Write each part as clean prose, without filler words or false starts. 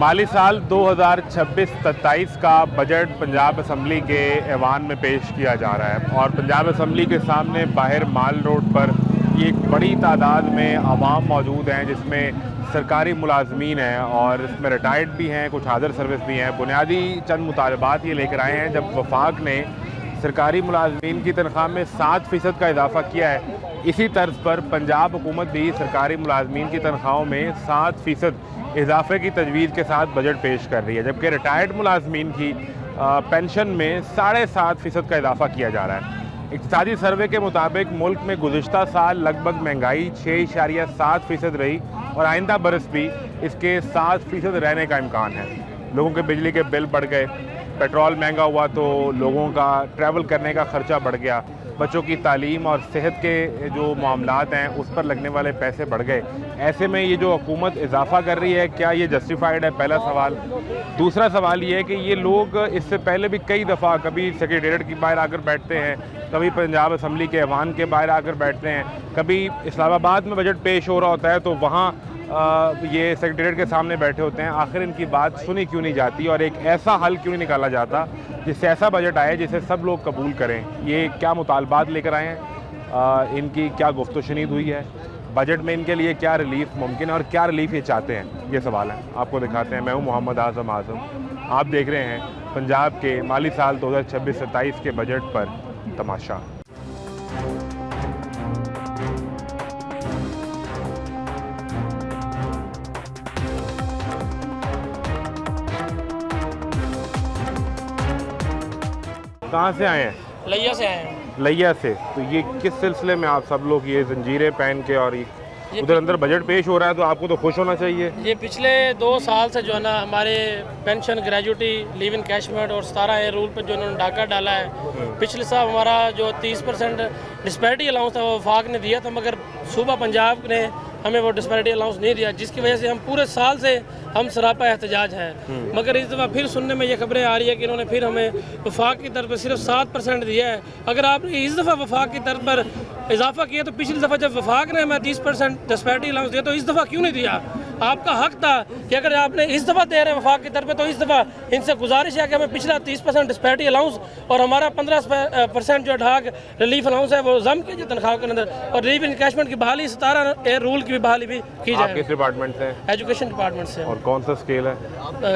माली साल 2026-27 का budget Punjab assembly के ऐवान में पेश किया जा रहा है और पंजाब असम्बली के सामने बाहर माल रोड पर ये एक बड़ी तादाद में आवाम मौजूद हैं, जिसमें सरकारी मुलाजमीन हैं और इसमें रिटायर्ड भी हैं, कुछ हाज़र सर्विस भी हैं। बुनियादी चंद मुतालबात ये लेकर आए हैं। जब वफाक ने सरकारी मुलाजमीन की तनख्वाह में 7% का इजाफ़ा किया है, इसी तर्ज पर पंजाब हुकूमत भी सरकारी मुलाजमीन की तनख्वाहों में 7% इजाफे की तजवीज़ के साथ बजट पेश कर रही है, जबकि रिटायर्ड मुलाजमीन की पेंशन में 7.5% का इजाफा किया जा रहा है। इक़्तिसादी सर्वे के मुताबिक मुल्क में गुज़िश्ता साल लगभग महंगाई 6.7% रही और आइंदा बरस भी इसके 7% रहने का इम्कान है। लोगों के बिजली के बिल बढ़ गए, पेट्रोल महंगा हुआ तो लोगों का ट्रैवल करने का ख़र्चा बढ़ गया, बच्चों की तालीम और सेहत के जो मामलात हैं उस पर लगने वाले पैसे बढ़ गए। ऐसे में ये जो हुकूमत इजाफा कर रही है, क्या ये जस्टिफाइड है? पहला सवाल। दूसरा सवाल ये है कि ये लोग इससे पहले भी कई दफ़ा कभी सेक्रेटेरिएट के बाहर आकर बैठते हैं, कभी पंजाब असम्बली के ऐवान के बाहर आकर बैठते हैं, कभी इस्लामाबाद में बजट पेश हो रहा होता है तो वहाँ ये सेक्रेटेरिएट के सामने बैठे होते हैं। आखिर इनकी बात सुनी क्यों नहीं जाती और एक ऐसा हल क्यों नहीं निकाला जाता जिससे ऐसा बजट आए जिसे सब लोग कबूल करें? ये क्या मुतालबात लेकर आए हैं, इनकी क्या गुफ्तगू शुनीद हुई है, बजट में इनके लिए क्या रिलीफ मुमकिन है और क्या रिलीफ ये चाहते हैं, ये सवाल है। आपको दिखाते हैं। मैं हूँ मोहम्मद आज़म आप देख रहे हैं पंजाब के माली साल 2026-27 के बजट पर तमाशा। कहाँ से आए हैं? लिया से आए हैं। लिया से। तो ये किस सिलसिले में आप सब लोग ये जंजीरें पहन के और ये उधर अंदर बजट पेश हो रहा है तो आपको तो खुश होना चाहिए। ये पिछले 2 साल से जो है ना हमारे पेंशन, ग्रेजुटी, लिव इन कैशमेंट और 17A रूल पर जो इन्होंने डाका डाला है। पिछले साल हमारा जो 30% डिस्पैरिटी अलाउंस था वो वफाक ने दिया था, मगर सूबा पंजाब ने हमें वो डिस्पैरिटी अलाउंस नहीं दिया, जिसकी वजह से हम पूरे साल से हम सरापा एहतजाज हैं। मगर इस दफ़ा फिर सुनने में ये खबरें आ रही है कि इन्होंने फिर हमें वफाक की तरफ पर सिर्फ 7% दिया है। अगर आपने इस दफ़ा वफाक की तरफ पर इजाफा किया तो पिछली दफ़ा जब वफाक ने हमें 30% डिस्पैरिटी अलाउंस दिया तो इस दफ़ा क्यों नहीं दिया? आपका हक था कि अगर आपने इस दफ़ा दे रहे हैं वफाक की तरफ पे तो इस दफ़ा इनसे गुजारिश है कि हमें पिछला 30% डिस्पैरिटी अलाउंस और हमारा 15% जो ढाक रिलीफ अलाउंस है वो जम के जो तनख्वाह के अंदर और लिव इन कैशमेंट की बहाली 17A रूल की भी बहाली भी की जाए। किस डिपार्टमेंट से? एजुकेशन डिपार्टमेंट से। और कौन सा स्केल है?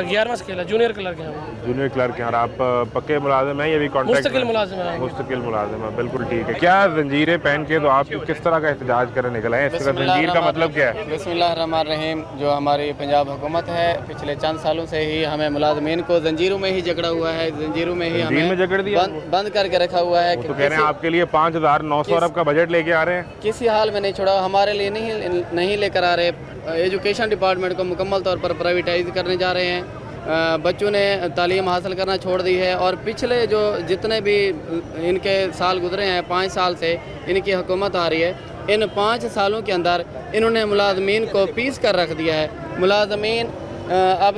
11वां स्केल है, जूनियर क्लर्क है। जूनियर क्लर्क हैं और आप पक्के मुलाजिम हैं? ये भी कॉन्ट्रैक्ट मुस्तकिल मुलाजिम है। मुस्तकिल मुलाजिम है, बिल्कुल ठीक है। क्या जंजीरें पहन के तो आप किस तरह का एहतजाज करने निकले हैं? इसका जंजीर का मतलब क्या है? बिस्मिल्लाहिर्रहमानिर्रहीम। जो हमारी पंजाब हुकूमत है पिछले चंद सालों से ही हमें मुलाजमीन को जंजीरों में ही जकड़ा हुआ है, जंजीरों में ही हमें जकड़ दिया, बंद करके रखा हुआ है। तो कह रहे हैं आपके लिए 5,900 अरब का बजट लेके आ रहे हैं। किसी हाल में नहीं छोड़ा, हमारे लिए नहीं लेकर आ रहे। एजुकेशन डिपार्टमेंट को मुकम्मल तौर पर प्राइवेटाइज करने जा रहे हैं। बच्चों ने तालीम हासिल करना छोड़ दी है और पिछले जो जितने भी इनके साल गुजरे हैं, 5 साल से इनकी हुकूमत आ रही है, इन 5 सालों के अंदर इन्होंने मुलाजमीन को पीस कर रख दिया है। मुलाजमीन अब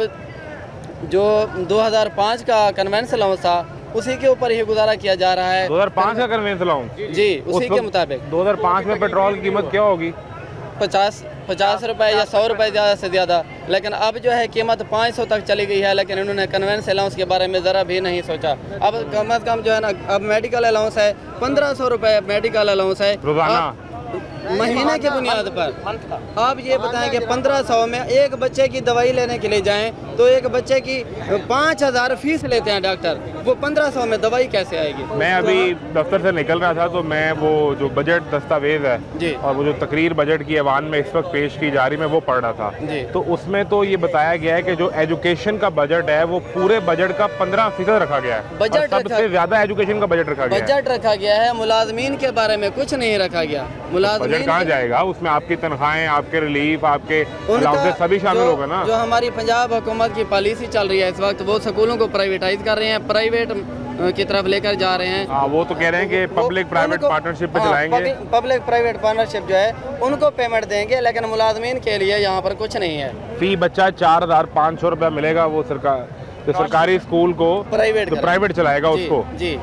जो 2005 का कन्वेंस अलाउंस था उसी के ऊपर ही गुजारा किया जा रहा है। 2005 का कन्वेंस अलाउंस? जी, उसी के मुताबिक। 2005 में पेट्रोल की कीमत क्या होगी? 50 रुपये या 100 रुपये ज़्यादा से ज़्यादा, लेकिन अब जो है कीमत 500 तक चली गई है। लेकिन इन्होंने कन्वेंस अलाउंस के बारे में ज़रा भी नहीं सोचा। अब कम अज़ कम जो है ना, अब मेडिकल अलाउंस है 1500 रुपये मेडिकल अलाउंस है रोज़ाना, महीने की बुनियाद पर। आप ये बताएं कि 1500 में एक बच्चे की दवाई लेने के लिए जाएं तो एक बच्चे की 5000 फीस लेते हैं डॉक्टर, वो 1500 में दवाई कैसे आएगी? मैं अभी दफ्तर से निकल रहा था तो मैं वो जो बजट दस्तावेज है जी और वो जो तकरीर बजट की ऐवान में इस वक्त पेश की जा रही, मैं वो पढ़ रहा था जी। तो उसमें तो ये बताया गया है कि जो एजुकेशन का बजट है वो पूरे बजट का 15% रखा गया है। बजट सबसे ज्यादा एजुकेशन का बजट रखा गया है। बजट रखा गया है, मुलाजमीन के बारे में कुछ नहीं रखा गया। मुलाजमीन कहाँ जाएगा? उसमें आपकी तनख्वाहें, आपके रिलीफ, आपके अलाउंसेस सभी शामिल होगा ना। जो हमारी पंजाब हुकूमत की पॉलिसी चल रही है इस वक्त, वो स्कूलों को प्राइवेटाइज कर रहे हैं, प्राइवेट की तरफ लेकर जा रहे हैं। वो तो कह रहे हैं कि पब्लिक प्राइवेट पार्टनरशिप पे चलाएंगे। पब्लिक प्राइवेट पार्टनरशिप जो है उनको पेमेंट देंगे, लेकिन मुलाजमीन के लिए यहाँ पर कुछ नहीं है। फी बच्चा 4,500 रुपया मिलेगा। वो सरकारी स्कूल को प्राइवेट चलाएगा उसको। जी।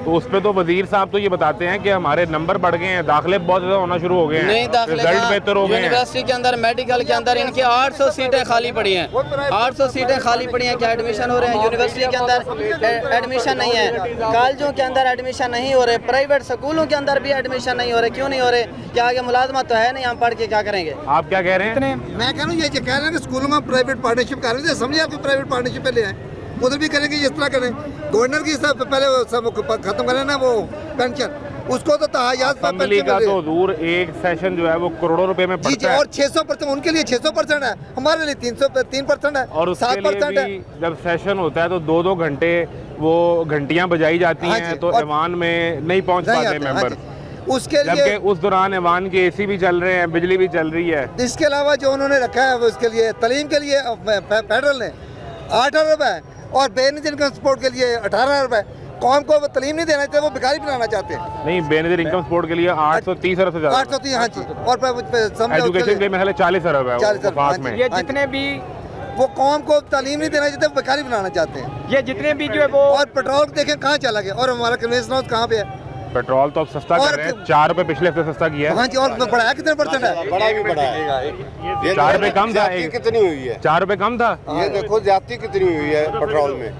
तो उस पे तो वजीर साहब तो ये बताते हैं कि हमारे नंबर बढ़ गए हैं, दाखिले बहुत ज़्यादा होना शुरू हो गए हैं, नहीं, दाखिले रिजल्ट बेहतर हो गए हैं। यूनिवर्सिटी के अंदर मेडिकल के अंदर इनकी 800 सीटें खाली पड़ी हैं, 800 सीटें खाली पड़ी हैं। क्या एडमिशन हो रहे हैं? यूनिवर्सिटी के अंदर एडमिशन नहीं है, कॉलेजों के अंदर एडमिशन नहीं हो रहे, प्राइवेट स्कूलों के अंदर भी एडमिशन नहीं हो रहे। क्यों नहीं हो रहे? क्या आगे मुलाजमत तो है नहीं, हम पढ़ के क्या करेंगे? आप क्या कह रहे हैं? मैं कह रहा हूँ ये कह रहे हैं कि स्कूलों में प्राइवेट पार्टनरशिप कर रहे थे, समझे आपकी प्राइवेट पार्टनरशिप पहले है, उधर भी करेंगे, इस तरह करें। गवर्नर की सब पहले सब खत्म करें ना वो पेंशन, उसको तो तहयात असेंबली का तो दूर, एक सेशन जो है वो करोड़ों रुपए में जी पड़ता है। और 600% उनके लिए 600% है, हमारे लिए 3% है और उसके लिए 7% है। भी जब सेशन होता है तो 2-2 घंटे वो घंटियां बजाई जाती हाँ हैं, जी, तो और ऐवान में नहीं पहुंच नहीं पाते आते, हाँ मेंबर। जी। उसके जबकि लिए उस दौरान ऐवान के एसी भी चल रहे हैं, बिजली भी चल रही है। इसके अलावा जो उन्होंने रखा है वो उसके लिए तालीम के लिए फेडरल ने 8 रुपए और बेनजीर इनकम सपोर्ट के लिए 18 रुपए। कौम को वो तालीम नहीं देना चाहते, वो भिखारी बनाना चाहते हैं। नहीं, बेनजीर इनकम सपोर्ट के लिए 830 अरब से ज्यादा, 830, हाँ जी। और एजुकेशन के मेरे 40 अरब है 40 अरब, वफाक हाँ में। जी। ये जितने भी वो कौम को तालीम नहीं देना चाहते, वो भिखारी बनाना चाहते हैं। ये जितने भी जो है वो और पेट्रोल देखें कहाँ चला गया, और हमारा कन्वेंस हाउस कहाँ पे है? पेट्रोल तो अब सस्ता और कर रहे हैं, 4 रुपए पिछले हफ्ते सस्ता किया है। हाँ जी, और बढ़ाया कितने % है? बड़ा भी बड़ा है। 4 रुपए कम था, ज्यादती कितनी हुई है? 4 रुपए कम था। ये देखो ज्यादती कितनी हुई है पेट्रोल में।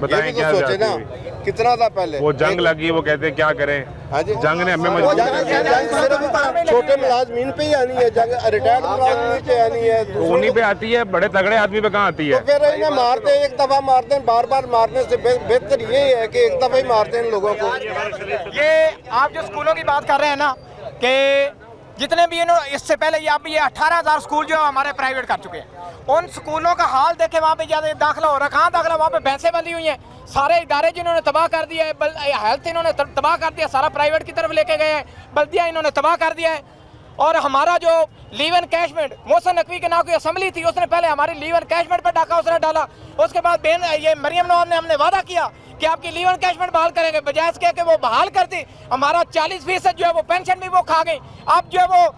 बताएं ये भी क्या तो सोचे ज्यादती ना हुई? कितना था पहले। वो जंग लगी, वो कहते हैं क्या करें, हाँ जी। जंग ने हमें वो मजबूर जंग- कर दिया। जंग सिर्फ छोटे मुलाजमीन पे ही आनी है, जंग रिटायर्ड मुलाजमीन पे आनी है। उन्हीं पे आती है, बड़े तगड़े आदमी पे कहाँ आती तो है? फिर इन्हें मारते हैं, एक दफा मारते हैं, बार बार मारने से बेहतर ये है कि एक दफा ही मारते हैं इन लोगों को। ये आप जो स्कूलों की बात कर रहे हैं ना कि जितने भी इससे पहले ये 18,000 स्कूल जो हमारे प्राइवेट कर चुके हैं, उन स्कूलों का हाल देखे, वहाँ पे ज़्यादा दाखिला हो रहा है। कहाँ दाखिला? वहाँ पे भैंसें बंधी हुई हैं, सारे इदारे जिन्होंने तबाह कर दिया है, हेल्थ इन्होंने तबाह कर दिया, सारा प्राइवेट की तरफ लेके गए हैं, बल्दिया इन्होंने तबाह कर दिया है। और हमारा जो लीव एंड कैशमेंट, मोहसिन नकवी के नाम की असेंबली थी, उसने पहले हमारी लीव एंड कैशमेंट पर डाका उसने डाला। उसके बाद ये मरियम नवाज ने हमने वादा किया कि आपकी लीव एंड कैशमेंट बहाल करेंगे, बजाय इसके कि वो बहाल करती, हमारा 40% जो है वो पेंशन भी वो खा गई। अब जो है वो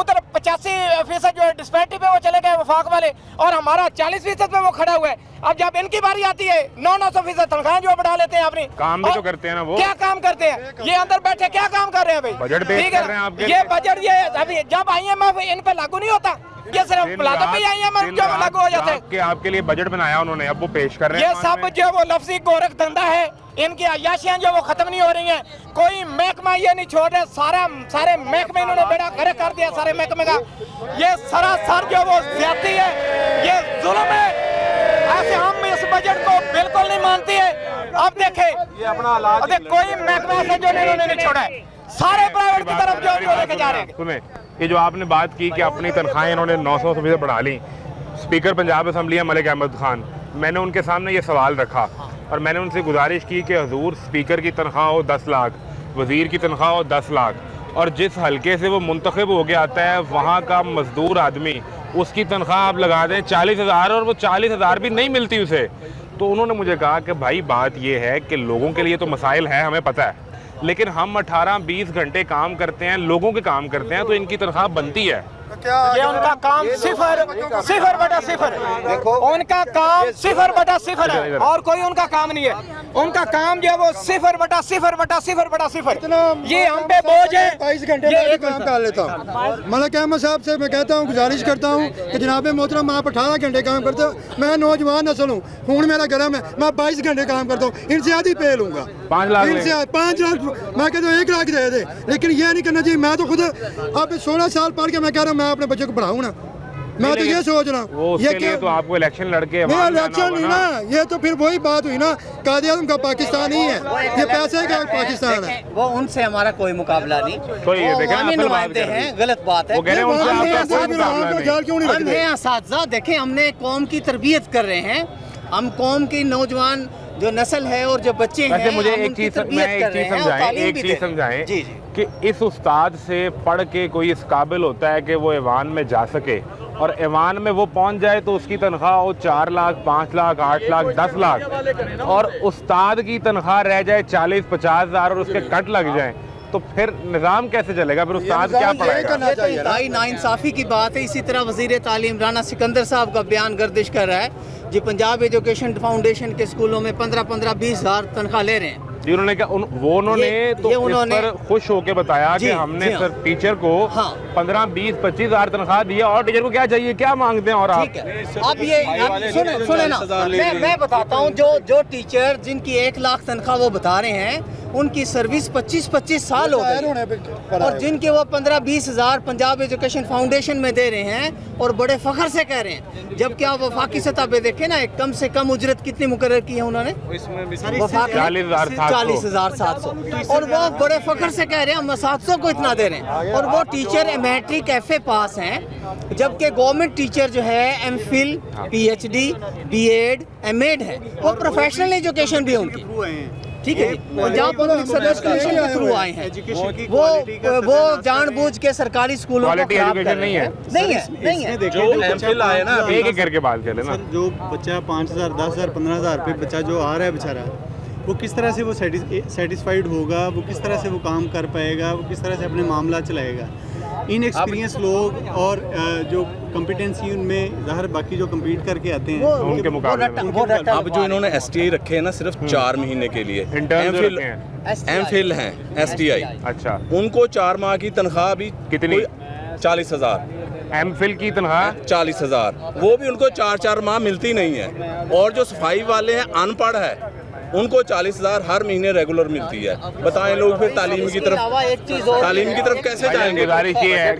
उधर 85% जो है डिस्पैरिटी पे वो चले गए वफाक वाले, और हमारा 40% पे वो खड़ा हुआ है। अब जब इनकी बारी आती है 900% तनख्वाह जो बढ़ा लेते हैं अपनी। काम भी और तो करते हैं ना वो। क्या काम करते हैं? ये अंदर बैठे क्या काम कर रहे हैं भाई? बजट पेश ठीक है कर रहे हैं आपके ये लिए। बजट ये अभी जब IMF इन पे लागू नहीं होता, ये सिर्फ दिन प्लाजो पे रात- IMF दिन जो रात लागू हो जाता है। जाग के आपके लिए बजट बनाया उन्होंने, अब वो पेश कर रहे हैं। ये सब जो वो लफ्जी गोरख धंधा है, इनकी अयाशियां जो वो खत्म नहीं हो रही हैं। कोई महकमा ये नहीं छोड़ रहे, सारे महकमे इन्होंने बेड़ा गर्क कर दिया सारे महकमे का। ये सरासर जो वो ज्यादती है, ये जुल्म है। ऐसे हम इस बजट को बिल्कुल नहीं मानती है। अब देखे कोई महकमा ऐसा जो इन्होंने नहीं छोड़ा है, सारे प्राइवेट की तरफ जो लेके जा रहे हैं। सुने, ये जो आपने बात की कि अपनी तनख्वाहें इन्होंने 900% बढ़ा ली, स्पीकर पंजाब असम्बली मलिक अहमद खान, मैंने उनके सामने ये सवाल रखा और मैंने उनसे गुजारिश की कि हजूर स्पीकर की तनख्वाह हो 10 लाख, वज़ीर की तनख्वाह हो 10 लाख, और जिस हलके से वो मुंतखब हो के आता है वहाँ का मजदूर आदमी, उसकी तनख्वाह आप लगा दें 40,000 और वो 40,000 भी नहीं मिलती उसे। तो उन्होंने मुझे कहा कि भाई बात ये है कि लोगों के लिए तो मसाइल हैं, हमें पता है, लेकिन हम 18-20 घंटे काम करते हैं, लोगों के काम करते हैं, तो इनकी तनख्वाह बनती है। ये उनका काम 0/0 देखो, उनका काम 0/0 है और कोई उनका काम नहीं है। उनका काम जो है वो 0/0/0/0। ये हम पे बोझ है। 22 घंटे में काम कर लेता हूँ। मलिक अहमद साहब से मैं कहता हूँ, गुजारिश करता हूँ कि जनाब मोहतरम आप 18 घंटे काम करते हो, मैं नौजवान नस्ल हूँ, खून मेरा गर्म है, मैं 22 घंटे काम करता हूँ, इनसे ज़्यादा पे लूँगा। 5 लाख इनसे 5 लाख, मैं कहता हूँ 1 लाख दे दे, लेकिन ये नहीं करना चाहिए। मैं तो खुद अब 16 साल पढ़ के मैं कह रहा हूँ मैं अपने बच्चे को पढ़ाऊँ ना, मैं तो ये सोच रहा वो हूँ। उसके लिए तो आपको इलेक्शन लड़के नहीं इलेक्शन नहीं ना, ये तो फिर वही बात हुई ना, कायदे आज़म का पाकिस्तान नहीं है, ये पैसे का पाकिस्तान है। वो उनसे हमारा कोई मुकाबला नहीं। तो ये वो देखें, अवामी असल बात नुमाइंदे कर रहे हैं। हैं, गलत बात है। वो कह रहे हैं उनसे हम आपका हैं, कोई साहब, मुकाबला हम नहीं। ख्याल क्यों नहीं हम रखते? हैं असातिज़ा, देखें हमने कौम की तरबियत कर रहे हैं, हम कौम की नौजवान जो नस्ल है और जो बच्चे हैं, वैसे मुझे हम एक उनकी चीज़ तरबियत कर रहे हैं और तालीम भी दे रहे हैं। समझाएं जी जी। कि इस उस्ताद से पढ़ के कोई इस काबिल होता है कि वो ऐवान में जा सके, और ऐवान में वो पहुंच जाए तो उसकी तनख्वाह हो 4 लाख, 5 लाख, 8 लाख, 10 लाख, और उस्ताद की तनख्वाह रह जाए 40-50 हज़ार और उसके कट लग जाए, तो फिर निज़ाम कैसे चलेगा? फिर उस्ताद क्या पढ़ाएगा? ये तो इंतहाई नाइंसाफ़ी की बात है। इसी तरह वज़ीर तालीम राना सिकंदर साहब का बयान गर्दिश कर रहा है जी, पंजाब एजुकेशन फाउंडेशन के स्कूलों में 15-15, 20 हज़ार तनख्वाह ले रहे हैं। जी उन्होंने क्या उन्होंने तो ये इस उन्होंने- पर खुश होकर बताया कि जी, हमने जी हाँ। सर टीचर को हाँ। 15, 20, 25 हज़ार तनख्वाह दी है और टीचर को क्या चाहिए, क्या मांगते हैं और आप ठीक है। अब ये सुने ना, मैं बताता हूँ, जो टीचर जिनकी 1 लाख तनख्वाह वो बता रहे हैं, उनकी सर्विस 25-25 साल हो गई और जिनके वो 15-20 हज़ार पंजाब एजुकेशन फाउंडेशन में दे रहे हैं और बड़े फख्र से कह रहे हैं, जबकि आप वफाकी सतह पे देखें ना, कम से कम उजरत कितनी मुकर्रर की है उन्होंने, 40,700 और वो बड़े फख्र से कह रहे हैं हम 700 को इतना दे रहे हैं और वो टीचर मैट्रिक FA पास हैं, जबकि गवर्नमेंट टीचर जो है MPhil, PhD, BEd, MAd है, वो प्रोफेशनल एजुकेशन भी है उनकी। ठीक है जी, पंजाब पब्लिक सर्विस कमीशन के थ्रू आए हैं, वो जानबूझ के सरकारी स्कूलों को क्वालिटी खराब एजुकेशन कर नहीं रहे है। हैं। नहीं है, नहीं है। जो एमफिल आए ना एक एक करके बात कर लेना। जो बच्चा 5,000, 10,000, 15,000 पे बच्चा जो आ रहा है बेचारा, वो किस तरह से वो सेटिस्फाइड होगा, वो किस तरह से वो काम कर पाएगा, वो किस तरह से अपने मामला चलाएगा। इन एक्सपीरियंस लोग और जो कॉम्पिटेंसी उनमें ज़ाहिर बाकी जो कम्पीट करके आते हैं उनके मुकाबले में अब जो इन्होंने STI रखे हैं ना सिर्फ 4 महीने के लिए, इंटर्न जो रखे हैं MPhil हैं STI, अच्छा उनको 4 माह की तनख्वाह भी कितनी? 40,000, MPhil की तनख्वाह 40,000, वो भी उनको 4-4 माह मिलती नहीं है। और जो सफाई वाले हैं अनपढ़ है, उनको 40,000 हर महीने रेगुलर मिलती है। बताएं लोग फिर तालीम की तरफ कैसे जाएंगे? गुजारिश ये है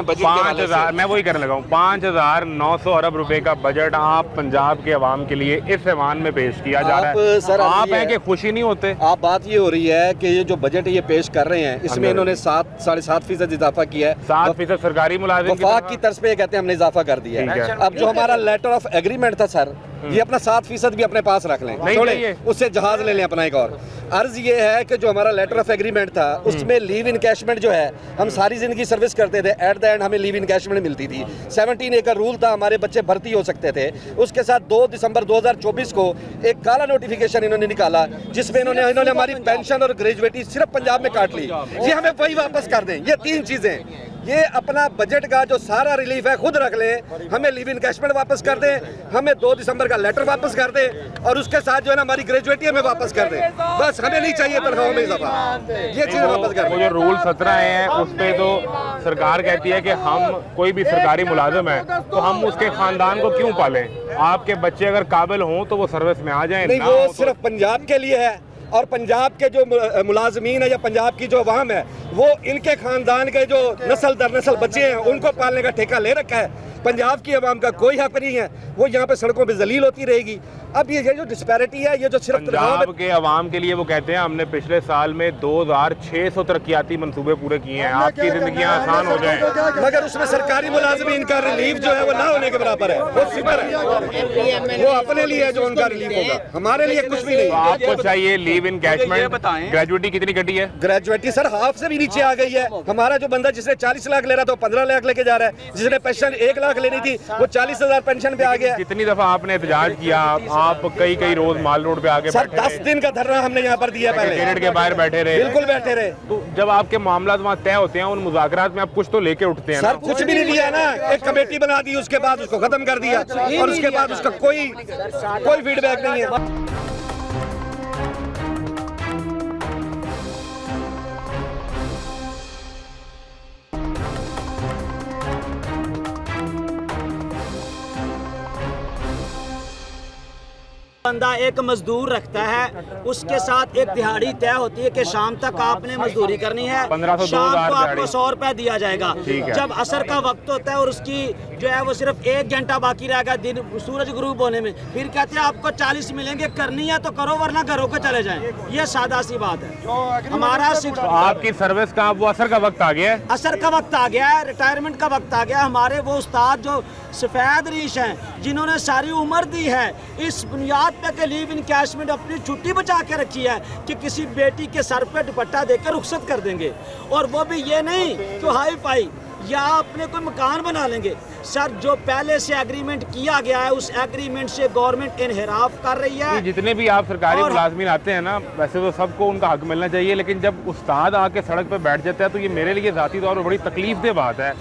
5,000, मैं वही करने लगा हूँ, 5,900 अरब रुपए का बजट आप पंजाब के अवाम के लिए इस ऐवान में पेश किया जा रहा है। सर, आप हैं कि खुशी नहीं होते? आप बात ये हो रही है कि ये जो बजट ये पेश कर रहे हैं, इसमें इन्होंने 7-7.5% इजाफा किया है। 7% सरकारी मुलाजिम वफाक की तर्ज पे ये कहते हैं हमने इजाफा कर दिया ठीक है। है। अब जो हमारा लेटर ऑफ एग्रीमेंट था सर, ये अपना 7% भी अपने पास रख लें, नहीं छोड़ें, चाहिए। उससे जहाज ले लें अपना एक और। अर्ज ये है कि जो हमारा लेटर ऑफ एग्रीमेंट था उसमें लीव इनकैशमेंट जो है, हम सारी जिंदगी सर्विस करते थे, एट द एंड हमें लीव इनकैशमेंट मिलती थी। 17 एकड़ रूल था, हमारे बच्चे भर्ती हो सकते थे। उसके साथ 2 दिसंबर 2024 को एक काला नोटिफिकेशन इन्होंने निकाला, जिसमें इन्होंने हमारी पेंशन और ग्रेजुएटी सिर्फ पंजाब में काट ली। ये हमें वही वापस कर दें। ये 3 चीजें, ये अपना बजट का जो सारा रिलीफ है खुद रख लें, हमें लीव इनकैशमेंट वापस कर दें, हमें 2 दिसंबर का लेटर वापस कर दें और उसके साथ जो है ना हमारी ग्रेजुएटी हमें वापस कर दें। बस हमें नहीं चाहिए तनख्वाह में इजाफा, ये चीज़ें वापस कर वो दें। जो रूल 17 हैं उस पे तो सरकार कहती है कि हम कोई भी सरकारी मुलाजिम है तो हम उसके खानदान को क्यों पालें? आपके बच्चे अगर काबिल हों तो वो सर्विस में आ जाएं। नहीं, ना वो हो तो- सिर्फ पंजाब के लिए है और पंजाब के जो मुलाजमीन है या पंजाब की जो अवाम है, वो इनके खानदान के जो नस्ल दर नस्ल बच्चे हैं उनको पालने का ठेका ले रखा है। पंजाब की अवाम का कोई हक नहीं है, वो यहाँ पे सड़कों पे जलील होती रहेगी। अब ये जो डिस्पैरिटी है, ये जो सिर्फ पंजाब के अवाम के लिए वो कहते हैं हमने पिछले साल में 2,600 तरक्याती मंसूबे पूरे किए हैं, आपकी जिंदगियां आसान हो जाएं। मगर उसमें सरकारी मुलाजमीन का रिलीफ जो है वो ना होने के बराबर है, वो सिफर है। वो अपने लिए है जो उनका रिलीफ होगा, हमारे लिए कुछ भी नहीं। तो आपको चाहिए लीव इनकैशमेंट। ग्रेजुएटी कितनी घटी है? ग्रेजुएटी सर हाफ से भी नीचे आ गई है। हमारा जो बंदा जिसने 40 लाख ले रहा था वो 15 लाख लेके जा रहा है, जिसने पेंशन 1 लाख लेनी थी वो 40,000 पेंशन पे आ गया। कितनी दफा आपने एहतजाज किया? आप कई रोज माल रोड पे आके सर बैठे 10 दिन का धरना हमने यहाँ पर दिया पहले, सेक्रेटेरिएट के बाहर बैठे रहे। बिल्कुल बैठे रहे। तो जब आपके मामला वहाँ तय होते हैं उन मुज़ाकरात में आप कुछ तो लेके उठते हैं ना? सर कुछ भी नहीं लिया ना, एक कमेटी बना दी, उसके बाद उसको खत्म कर दिया और उसके बाद उसका कोई फीडबैक नहीं है। बंदा एक मजदूर रखता है, उसके साथ एक दिहाड़ी तय होती है कि शाम तक आपने मजदूरी करनी है, 1500 शाम को 2000 आपको 100 रुपया दिया जाएगा। ठीक है। जब असर का वक्त होता है और उसकी जो है वो सिर्फ 1 घंटा बाकी रहेगा दिन सूरज गुरूब होने में, फिर कहते हैं आपको 40 मिलेंगे, करनी है तो करो वरना घरों को चले जाएं। ये सादा सी बात है। हमारा तो आपकी सर्विस का वो असर का वक्त आ गया है, असर का वक्त आ गया है, रिटायरमेंट का वक्त आ गया। हमारे वो उस्ताद जो सफ़ेद रीश हैं, जिन्होंने सारी उम्र दी है इस बुनियाद पे के लीव इनकैशमेंट अपनी छुट्टी बचा के रखी है कि किसी बेटी के सर पे दुपट्टा देकर रुखसत कर देंगे, और वो भी ये नहीं कि हाई फाई या अपने कोई मकान बना लेंगे। सर जो पहले से एग्रीमेंट किया गया है उस एग्रीमेंट से गवर्नमेंट इनहिराफ कर रही है। जितने भी आप सरकारी और- मुलाजमीन आते हैं ना, वैसे तो सबको उनका हक मिलना चाहिए, लेकिन जब उस्ताद आके सड़क पे बैठ जाता है तो ये मेरे लिए ज़ाती तौर पर बड़ी तकलीफ दे बात है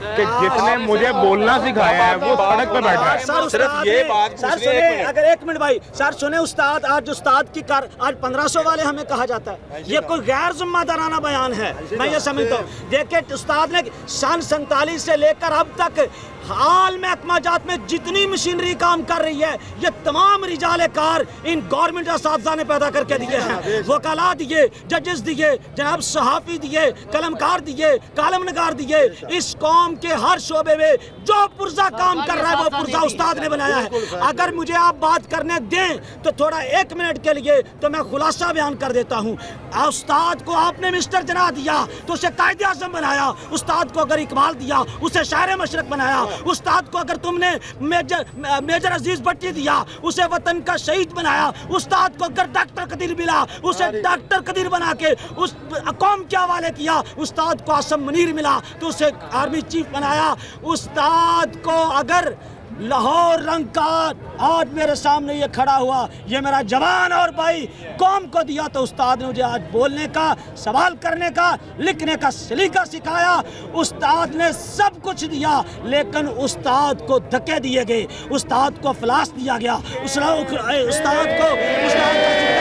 कि जिसने मुझे बोलना सिखाया है वो सड़क पे बैठा है। सर सिर्फ ये बात सर सुने, अगर एक मिनट भाई सर सुने, उस्ताद आज उस्ताद की कार आज 1500 वाले हमें कहा जाता है, ये कोई गैर जिम्मेदाराना बयान है, मैं ये समझता हूँ। देखिए उस्ताद ने सन 47 से लेकर अब तक हाल में अकमाजात में जितनी मशीनरी काम कर रही है, ये तमाम रिजाले कार इन गवर्नमेंट असातिज़ा ने पैदा करके दिए हैं। वकाला दिए, जजेस दिए, जनाब सहाफ़ी दिए, कलमकार दिए, कालम नगार दिए। इस कौम के हर शोबे में जो पुर्जा काम कर रहा है वो पुर्जा उस्ताद ने बनाया है। अगर मुझे आप बात करने दें तो थोड़ा 1 मिनट के लिए तो मैं खुलासा बयान कर देता हूँ। उस्ताद को आपने मिस्टर जना दिया तो उसे कायदे आज़म बनाया, उस्ताद को अगर इकबाल दिया उसे शायर मशरक बनाया, उस्ताद को अगर तुमने मेजर अजीज भट्टी दिया उसे वतन का शहीद बनाया, उस्ताद को अगर डॉक्टर कदीर मिला उसे डॉक्टर कदीर बना के उस कौम के हवाले किया, उस्ताद को आसम मुनीर मिला तो उसे आर्मी चीफ बनाया। उस्ताद को अगर लाहौर रंग का आज मेरे सामने ये खड़ा हुआ, ये मेरा जवान और भाई कौम को दिया तो उस्ताद ने मुझे आज बोलने का, सवाल करने का, लिखने का सलीका सिखाया। उस्ताद ने सब कुछ दिया लेकिन उस्ताद को धक्के दिए गए, उस्ताद को फ्लास दिया गया, उस्ताद को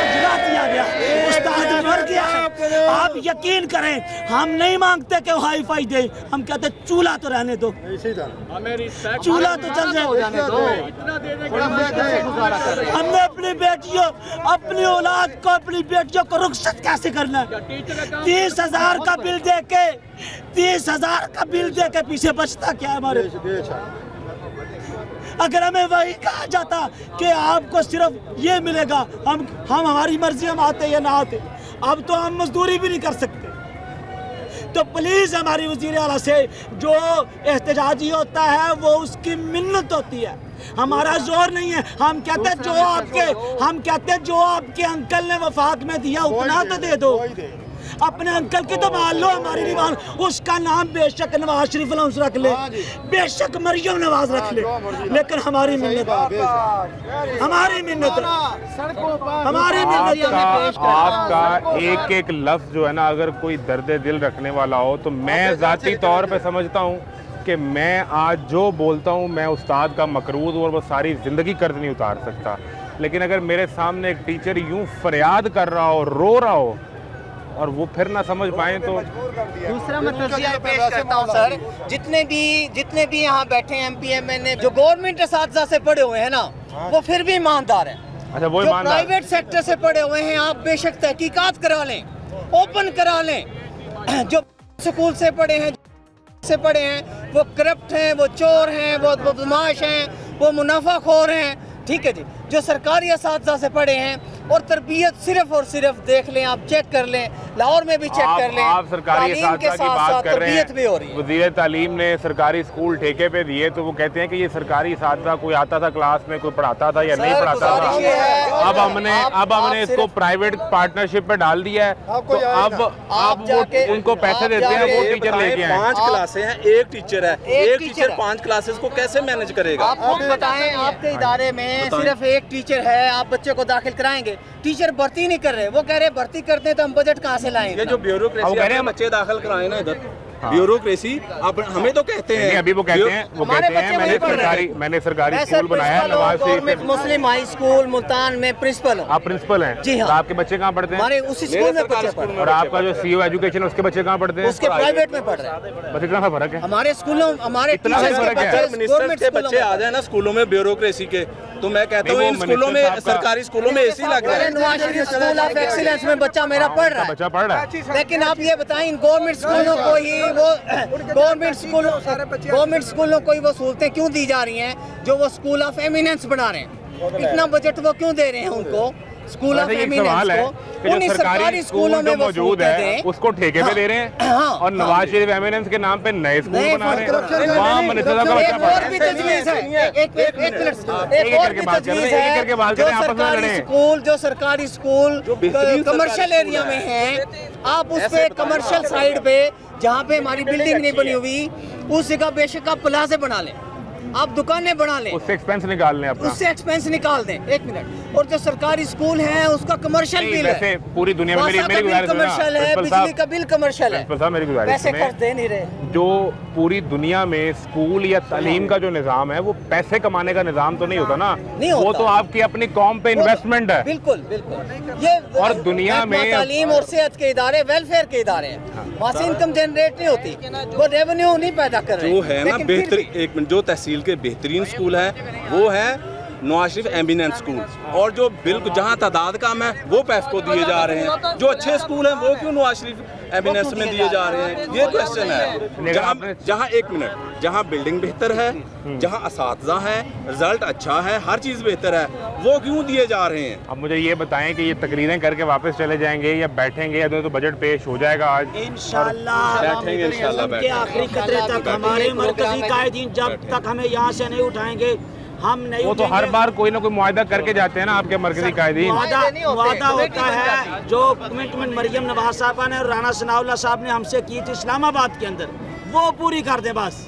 जिला दिया गया, उस्ताद मर गया। आप यकीन करें हम नहीं मांगते कि हाई फाई दे, हम कहते चूल्हा तो रहने दो, चूल्हा तो चल जाए। हमने अपनी बेटियों, अपनी औलाद को, अपनी बेटियों को रुखसत कैसे करना है? 30,000 का बिल दे के, 30,000 का बिल दे के पीछे बचता क्या है हमारे? अगर हमें वही कहा जाता कि आपको सिर्फ ये मिलेगा, हम हमारी मर्जी हम आते या ना आते। अब तो हम मजदूरी भी नहीं कर सकते। तो प्लीज़ हमारी वज़ीर आला से जो एहतजाजी होता है वो उसकी मिन्नत होती है, हमारा जोर नहीं है। हम कहते हैं जो आपके अंकल ने वफाक में दिया उतना तो दे दो, अपने अंकल की तो मान लो, हमारी नहीं मान। उसका नाम बेशक नवाज शरीफ अलहम्स रख ले, बेशक मरियम नवाज रख ले, लेकिन हमारी मिन्नत, हमारी मिन्नत, हमारी मिन्नत। आपका एक एक लफ्ज़ जो है ना, अगर कोई दर्द दिल रखने वाला हो तो मैं ज़ाती तौर पे समझता हूँ कि मैं आज जो बोलता हूँ मैं उस्ताद का मकरूज़ हूँ और वो सारी ज़िंदगी कर्ज नहीं उतार सकता। लेकिन अगर मेरे सामने एक टीचर यूँ फरियाद कर रहा हो, रो रहा हो और वो फिर ना समझ पाए तो दूसरा मैं तज़किया पेश करता हूँ सर, जितने भी यहाँ बैठे हैं MP MNA जो गवर्नमेंट असातिज़ा से पढ़े हुए हैं ना, वो फिर भी ईमानदार है। अच्छा, वो जो प्राइवेट सेक्टर से पढ़े हुए हैं आप बेशक तहकीकात करा लें, ओपन करा लें। जो स्कूल से पढ़े हैं वो करप्ट हैं, वो चोर हैं, वो बदमाश हैं, वो मुनाफाखोर हैं, ठीक है जी। जो सरकारी असातिज़ा से पढ़े हैं और तरबियत सिर्फ और सिर्फ देख लें, आप चेक कर लें, लाहौर में भी चेक कर लें, आप सरकारी असातिज़ा की बात कर रहे हैं। भी हो रही है। वज़ीर तालीम ने सरकारी स्कूल ठेके पे दिए तो वो कहते हैं कि ये सरकारी असातिज़ा कोई आता था क्लास में, कोई पढ़ाता था या नहीं पढ़ाता था। अब हमने इसको प्राइवेट पार्टनरशिप पे डाल दिया है, तो अब वो उनको पैसे देते हैं, वो टीचर लेके आए। 5 क्लासें हैं, एक टीचर है, एक टीचर 5 क्लासेस को कैसे मैनेज करेगा? आप खुद बताएं, आपके इदारे में सिर्फ एक टीचर है, आप बच्चे को दाखिल कराएंगे, टीचर भर्ती नहीं कर रहे, वो कह रहे भर्ती करते हैं तो हम बजट कहाँ से लाएंगे? ये जो ब्यूरोक्रेसी है, बच्चे दाखिल कराए ना इधर, ब्यूरोक्रेसी आप हमें तो कहते हैं, अभी वो कहते हैं मैंने सरकारी स्कूल बनाया है नवाज शरीफ मुस्लिम हाई स्कूल मुल्तान में प्रिंसिपल। आप प्रिंसिपल हैं? जी हाँ। तो आपके बच्चे कहाँ पढ़ते हैं? हमारे उसी स्कूल में बच्चे पढ़ते हैं। और आपका जो CEO एजुकेशन उसके बच्चे कहाँ पढ़ते हैं? उसके प्राइवेट में पढ़ रहे हैं। बस इतना सा फर्क है हमारे स्कूलों, हमारे मिनिस्टर के बच्चे आ जाए ना स्कूलों में ब्यूरोक्रेसी के, तो मैं कहता हूँ इन स्कूलों में, सरकारी स्कूलों में AC लग रहा है। Nawaz Sharif school of excellence में बच्चा मेरा पढ़ रहा है, बच्चा पढ़ रहा है। लेकिन आप ये बताएं इन गवर्नमेंट स्कूलों को ही वो गवर्नमेंट स्कूलों को ही वो सहूलतें क्यों दी जा रही हैं जो वो स्कूल ऑफ एमिनेंस बना रहे हैं? इतना बजट वो क्यों दे रहे हैं उनको? स्कूल ऑफ एमिनेंस को उन सरकारी स्कूलों में मौजूद है उसको ठेके पे दे रहे हैं और नवाज शरीफ एमिनेंस के नाम पे नए स्कूल बना रहे हैं। वहाँ मिनिस्टर का बच्चा पढ़ रहा है। जो सरकारी स्कूल कमर्शियल एरिया में है, आप उस पे कमर्शियल साइड पे जहाँ पे हमारी बिल्डिंग नहीं बनी हुई उस जगह बेशक आप प्लाजे बना लें, आप दुकानें बना लें, उससे एक्सपेंस निकाल लें अपना, उससे एक्सपेंस निकाल दें। एक मिनट, और जो सरकारी स्कूल है उसका कमर्शियल नहीं, बिल वैसे है, पूरी दुनिया में वासा का मेरी बिल गुजारिश है ना, कमर्शियल है, प्रिंसिपल बिजली साहब, का बिल कमर्शियल है, प्रिंसिपल साहब मेरी गुजारिश पैसे में खर्च दे नहीं रहे। जो पूरी दुनिया में स्कूल या तालीम का जो निज़ाम है वो पैसे कमाने का निज़ाम तो नहीं होता ना, नहीं वो होता। तो आपकी अपनी कौम पे इन्वेस्टमेंट है। बिल्कुल बिल्कुल, ये और दुनिया में तालीम और सेहत के इदारे, वेलफेयर के इदारे हैं, वहाँ से इनकम जनरेट नहीं होती, वो रेवेन्यू नहीं पैदा कर रहे। जो है ना लेकिन फिर बेहतरीन, एक मिनट, जो तहसील के बेहतरीन स्कूल है वो है नवाज शरीफ एमिनेंट स्कूल, और जो बिल्कुल जहाँ तादाद कम है वो पैफ को दिए जा रहे हैं। जो अच्छे स्कूल हैं वो क्यों नवाज शरीफ एमिनेंस में दिए जा रहे हैं, ये क्वेश्चन है। जहाँ एक मिनट, जहाँ बिल्डिंग बेहतर है, जहाँ असातिज़ा है, रिजल्ट अच्छा है, हर चीज़ बेहतर है, वो क्यों दिए जा रहे हैं। अब मुझे ये बताएं कि ये तकरीरें करके वापस चले जाएंगे या बैठेंगे, या तो बजट पेश हो जाएगा आज? इंशाल्लाह बैठेंगे, इंशाल्लाह के आखिरी कतरे तक हमारे मरकजी कायदीन जब तक हमें यहाँ से नहीं उठाएंगे हम नहीं वो तो हर बार कोई ना कोई मुआहदा करके जाते हैं ना आपके मरकजी कायदीन। वादा होता है, जो कमिटमेंट मरियम नवाज साहबा ने और राणा सनाउल्लाह साहब ने हमसे की थी इस्लामाबाद के अंदर, वो पूरी कर दे बस।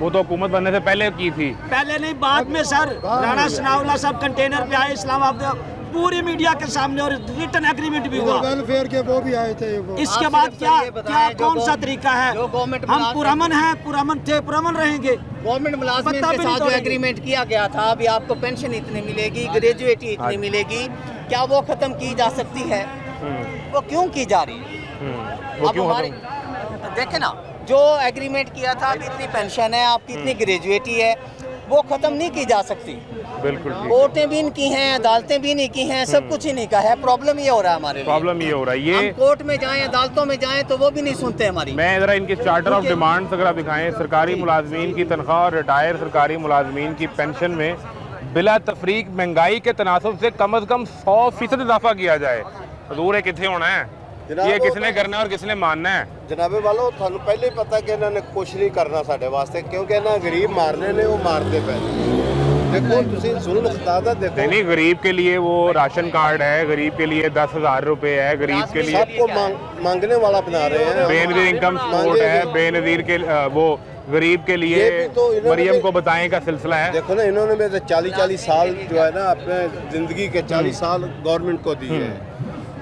वो तो हुकूमत बनने से पहले की थी। पहले नहीं, बाद में सर। राणा सनाउल्लाह साहब कंटेनर पे आए इस्लामाबाद, पूरी मीडिया के सामने, और रिटन एग्रीमेंट भी हुआ। वेलफेयर के वो भी आए थे। इसके बाद क्या क्या कौन सा तरीका है? हम पुरअमन हैं, पुरअमन थे, पुरअमन रहेंगे। गवर्नमेंट मुलाजिम के साथ जो एग्रीमेंट किया गया था, अभी आपको पेंशन इतनी मिलेगी, ग्रेजुएटी इतनी मिलेगी, क्या वो खत्म की जा सकती है? वो क्यों की जा रही है? वो क्यों हमारे देखे ना, जो एग्रीमेंट किया था, अभी इतनी पेंशन है, आपकी इतनी ग्रेजुएटी है, वो खत्म नहीं की जा सकती। बिल्कुल, कोर्टें भी इनकी हैं, अदालतें भी इन्हीं की हैं, सब कुछ इन्हीं का है। प्रॉब्लम ये हो रहा है हमारे लिए, प्रॉब्लम ये हो रहा है। ये हम कोर्ट में जाएं, अदालतों में जाएं तो वो भी नहीं सुनते हमारी। मैं ज़रा इनके चार्टर ऑफ डिमांड्स अगर आप दिखाएं, सरकारी मुलाजमीन की तनख्वाह और रिटायर सरकारी मुलाजमीन की पेंशन में बिला तफरीक महंगाई के तनासब से कम 100% इजाफा किया जाए। हजूर कितने होना है, ये किसने करना है और किसने मानना है? जनाबे वालों, थानू पहले ही पता कि इन्होंने कुछ नहीं करना साडे वास्ते, क्योंकि इन्हें गरीब मारने ने, वो मारते पे। देखो तुसी जुल्म खितादा देखो, नहीं, गरीब के लिए वो राशन कार्ड है, गरीब के लिए 10,000 रुपए है, गरीब के लिए सबको मांगने वाला बना रहे हैं। बेनजीर इनकम सपोर्ट है, बेनजीर के वो गरीब के लिए तो मरियम को बताएं का सिलसिला है। देखो ना, इन्होंने मेरे 40 साल जो है ना अपने ज़िंदगी के 40 साल गवर्नमेंट को दिए हैं।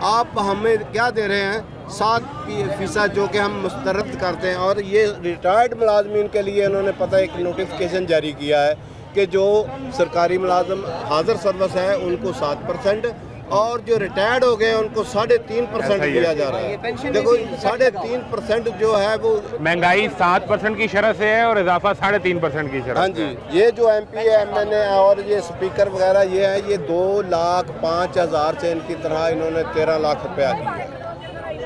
आप हमें क्या दे रहे हैं? 7% जो कि हम मुस्तरद करते हैं। और ये रिटायर्ड मुलाजमीन के लिए इन्होंने पता एक नोटिफिकेशन जारी किया है कि जो सरकारी मुलाजम हाजिर सर्विस है उनको 7%, और जो रिटायर्ड हो गए हैं उनको 3.5% दिया जा रहा है। देखो 3.5% जो है वो महंगाई 7% की शरह से है और इजाफा 3.5% की शरह। हाँ जी, ये जो MP है, MNA और ये स्पीकर वगैरह ये है, ये 2,05,000 से इनकी तरह इन्होंने 13 लाख रुपया दिया है।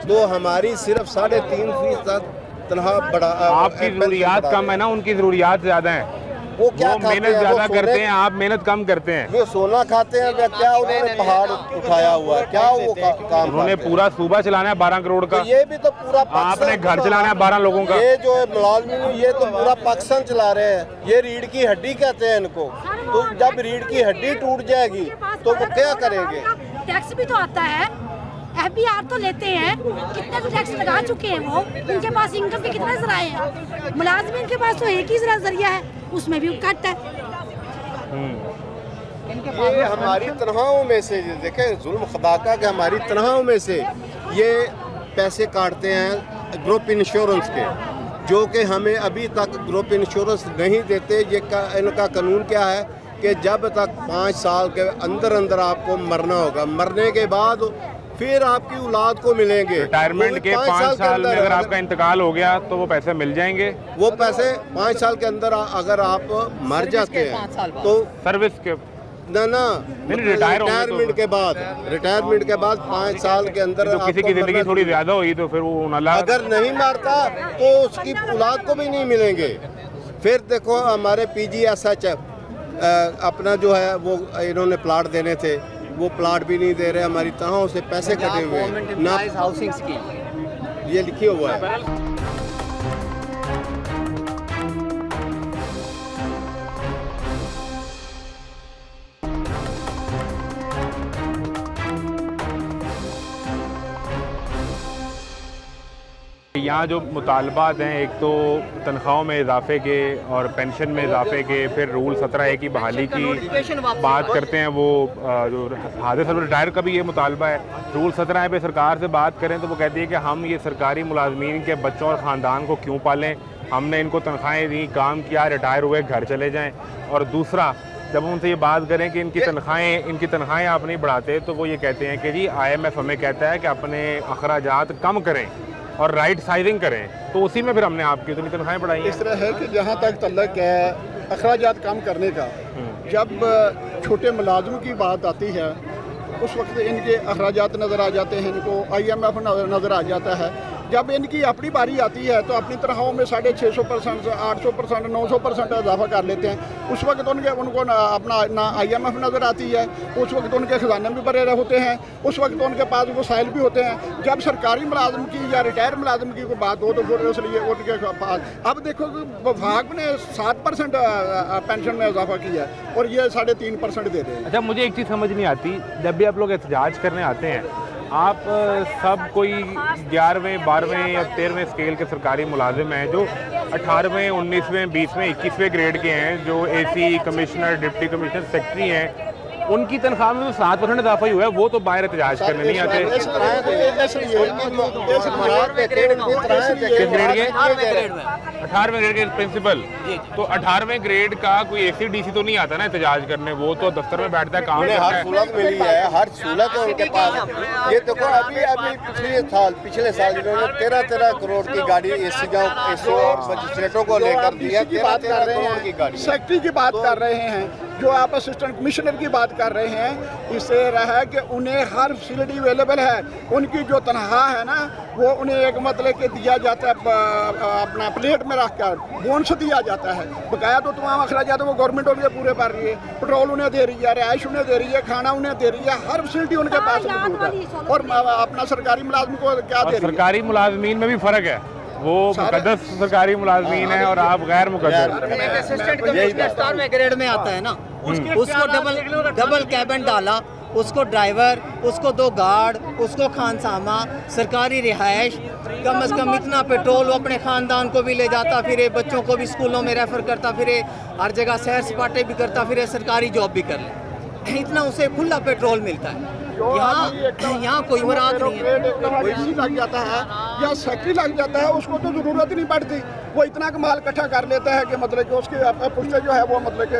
तो हमारी सिर्फ 3.5% तनख्वाह बढ़ा। आपकी ज़रूरियात कम है ना, उनकी ज़रूरियात ज़्यादा है। वो क्या मेहनत ज़्यादा करते हैं, आप मेहनत कम करते हैं। वो सोना खाते हैं, क्या उन्होंने पहाड़ उठाया हुआ है? क्या वो काम उन्होंने पूरा सूबा चलाना है 12 करोड़ का। ये भी तो पूरा आपने घर चलाना है 12 लोगों का। ये जो मुलाजमीन ये तो पूरा पाकिस्तान चला रहे हैं। ये रीढ़ की हड्डी कहते हैं इनको। तो जब रीढ़ की हड्डी टूट जाएगी तो वो क्या करेंगे? टैक्स भी तो आता है, FBR तो लेते हैं, कितना तो टैक्स लगा चुके हैं वो। उनके पास इनकम के कितने जराए हैं? मुलाजमीन के पास तो एक ही जरिया है, उसमें भी कट है। ये हमारी तनख्वाहों में से देखें, जुल्म खुदा का कि हमारी तनख्वाहों में से ये पैसे काटते हैं ग्रुप इंश्योरेंस के, जो कि हमें अभी तक ग्रुप इंश्योरेंस नहीं देते। ये इनका कानून क्या है कि जब तक 5 साल के अंदर अंदर आपको मरना होगा, मरने के बाद फिर आपकी औलाद को मिलेंगे। रिटायरमेंट के 5 साल में अगर आपका इंतकाल हो गया तो वो पैसे मिल जाएंगे। वो पैसे 5 साल के अंदर अगर आप मर जाते हैं तो सर्विस के ना रिटायरमेंट के बाद 5 साल के अंदर तो किसी की जिंदगी थोड़ी ज्यादा हुई तो फिर वो अगर नहीं मारता तो उसकी औलाद को भी नहीं मिलेंगे। फिर देखो हमारे PGSH अपना जो है वो इन्होंने प्लाट देने थे, वो प्लाट भी नहीं दे रहे। हमारी तनख्वाहों से पैसे कटे हुए हैं ना, हाउसिंग स्कीम ये लिखे हुआ है। यहाँ जो मुतालबात हैं, एक तो तनख्वाहों में इजाफे के और पेंशन में इजाफे के, फिर रूल 17A की बहाली की बात करते हैं। वो जो हादे सब रिटायर का भी ये मुतालबा है। रूल 17A पे सरकार से बात करें तो वो कहती है कि हम ये सरकारी मुलाजमीन के बच्चों और ख़ानदान को क्यों पालें, हमने इनको तनख्वाहें दी, काम किया, रिटायर हुए, घर चले जाएँ। और दूसरा, जब हम उनसे ये बात करें कि इनकी तनख्वाहें आप नहीं बढ़ाते, तो वो ये कहते हैं कि जी IMF हमें कहता है कि अपने अखराजात कम करें और राइट साइजिंग करें, तो उसी में फिर हमने आपकी इतनी तनख्वाहें बढ़ाई हैं। इस तरह है कि जहाँ तक तल्लक है अखराजात कम करने का, जब छोटे मुलाजमों की बात आती है उस वक्त इनके अखराजात नज़र आ जाते हैं, इनको IMF नज़र आ जाता है। जब इनकी अपनी बारी आती है तो अपनी तनख्वाहों में 650%, 800%, 900% इजाफा कर लेते हैं। उस वक्त उनको अपना ना IMF नज़र आती है, उस वक्त उनके खजाने भी भरे होते हैं, उस वक्त उनके पास वसाइल भी होते हैं। जब सरकारी मुलाजम की या रिटायर मुलाजम की कोई बात हो तो फिर इसलिए उनके पास, अब देखो विभाग ने 7% पेंशन में इजाफा किया है और ये 3.5% दे रहे हैं। अच्छा, मुझे एक चीज़ समझ नहीं आती, जब भी आप लोग एहतजाज करने आते हैं, आप सब कोई 11वें, 12वें या 13वें स्केल के सरकारी मुलाजिम हैं जो 18वें, 19वें, 20वें, 21वें ग्रेड के हैं, जो AC, commissioner, deputy commissioner, secretary हैं, उनकी तनख्वाह में 7% इजाफा ही हुआ है, वो तो बाहर एहतजाज करने नहीं आते। किस ग्रेड के? 18वें ग्रेड के प्रिंसिपल। तो 18वें ग्रेड का कोई AC/DC तो नहीं आता ना एहतजाज करने, वो तो दफ्तर में बैठता है, काम करता है। हर सहूलत मिली है, हर सहूलत है उनके पास। ये देखो अभी पिछले साल जिन्होंने 13 करोड़ की गाड़ी AC मजिस्ट्रेटों को लेकर दिया, 13 करोड़ की गाड़ी। सेक्रेटरी की बात कर रहे हैं, जो आप असिस्टेंट कमिश्नर की बात कर रहे हैं, इससे रहा है कि उन्हें हर फैसिलिटी अवेलेबल है। उनकी जो तनख्वाह है ना, वो उन्हें एक मतलब कि दिया जाता है अपना प्लेट में रख कर, बोनस दिया जाता है। बकाया तो तमाम अखराजात वो गवर्नमेंट उनके पूरे कर रही है, पेट्रोल उन्हें दे रही है, रिहाइश उन्हें दे रही है, खाना उन्हें दे रही है, हर फैसिलिटी उनके पास मौजूद है। और अपना सरकारी मुलाजिम को क्या दे रही है? सरकारी मुलाजमीन में भी फ़र्क है, वो मुकद्दस सरकारी मुलाजमीन है और आप गैर मुकद्दस। असिस्टेंट कमिश्नर 17वें ग्रेड में आता है ना, उसको डबल कैबिन डाला, उसको ड्राइवर, उसको 2 गार्ड, उसको खानसामा, सरकारी रिहाइश, कम से कम इतना पेट्रोल वो अपने ख़ानदान को भी ले जाता फिरे, बच्चों को भी स्कूलों में रेफ़र करता फिरे, हर जगह सैर सपाटे भी करता फिरे, सरकारी जॉब भी कर ले, इतना उसे खुला पेट्रोल मिलता है। यहाँ कोई मुराद नहीं है। लग जाता है या सेक्रेटरी लग जाता है, उसको तो ज़रूरत ही नहीं पड़ती, वो इतना माल इकट्ठा कर लेता है कि मतलब कि उसके पुश्ते जो है वो मतलब कि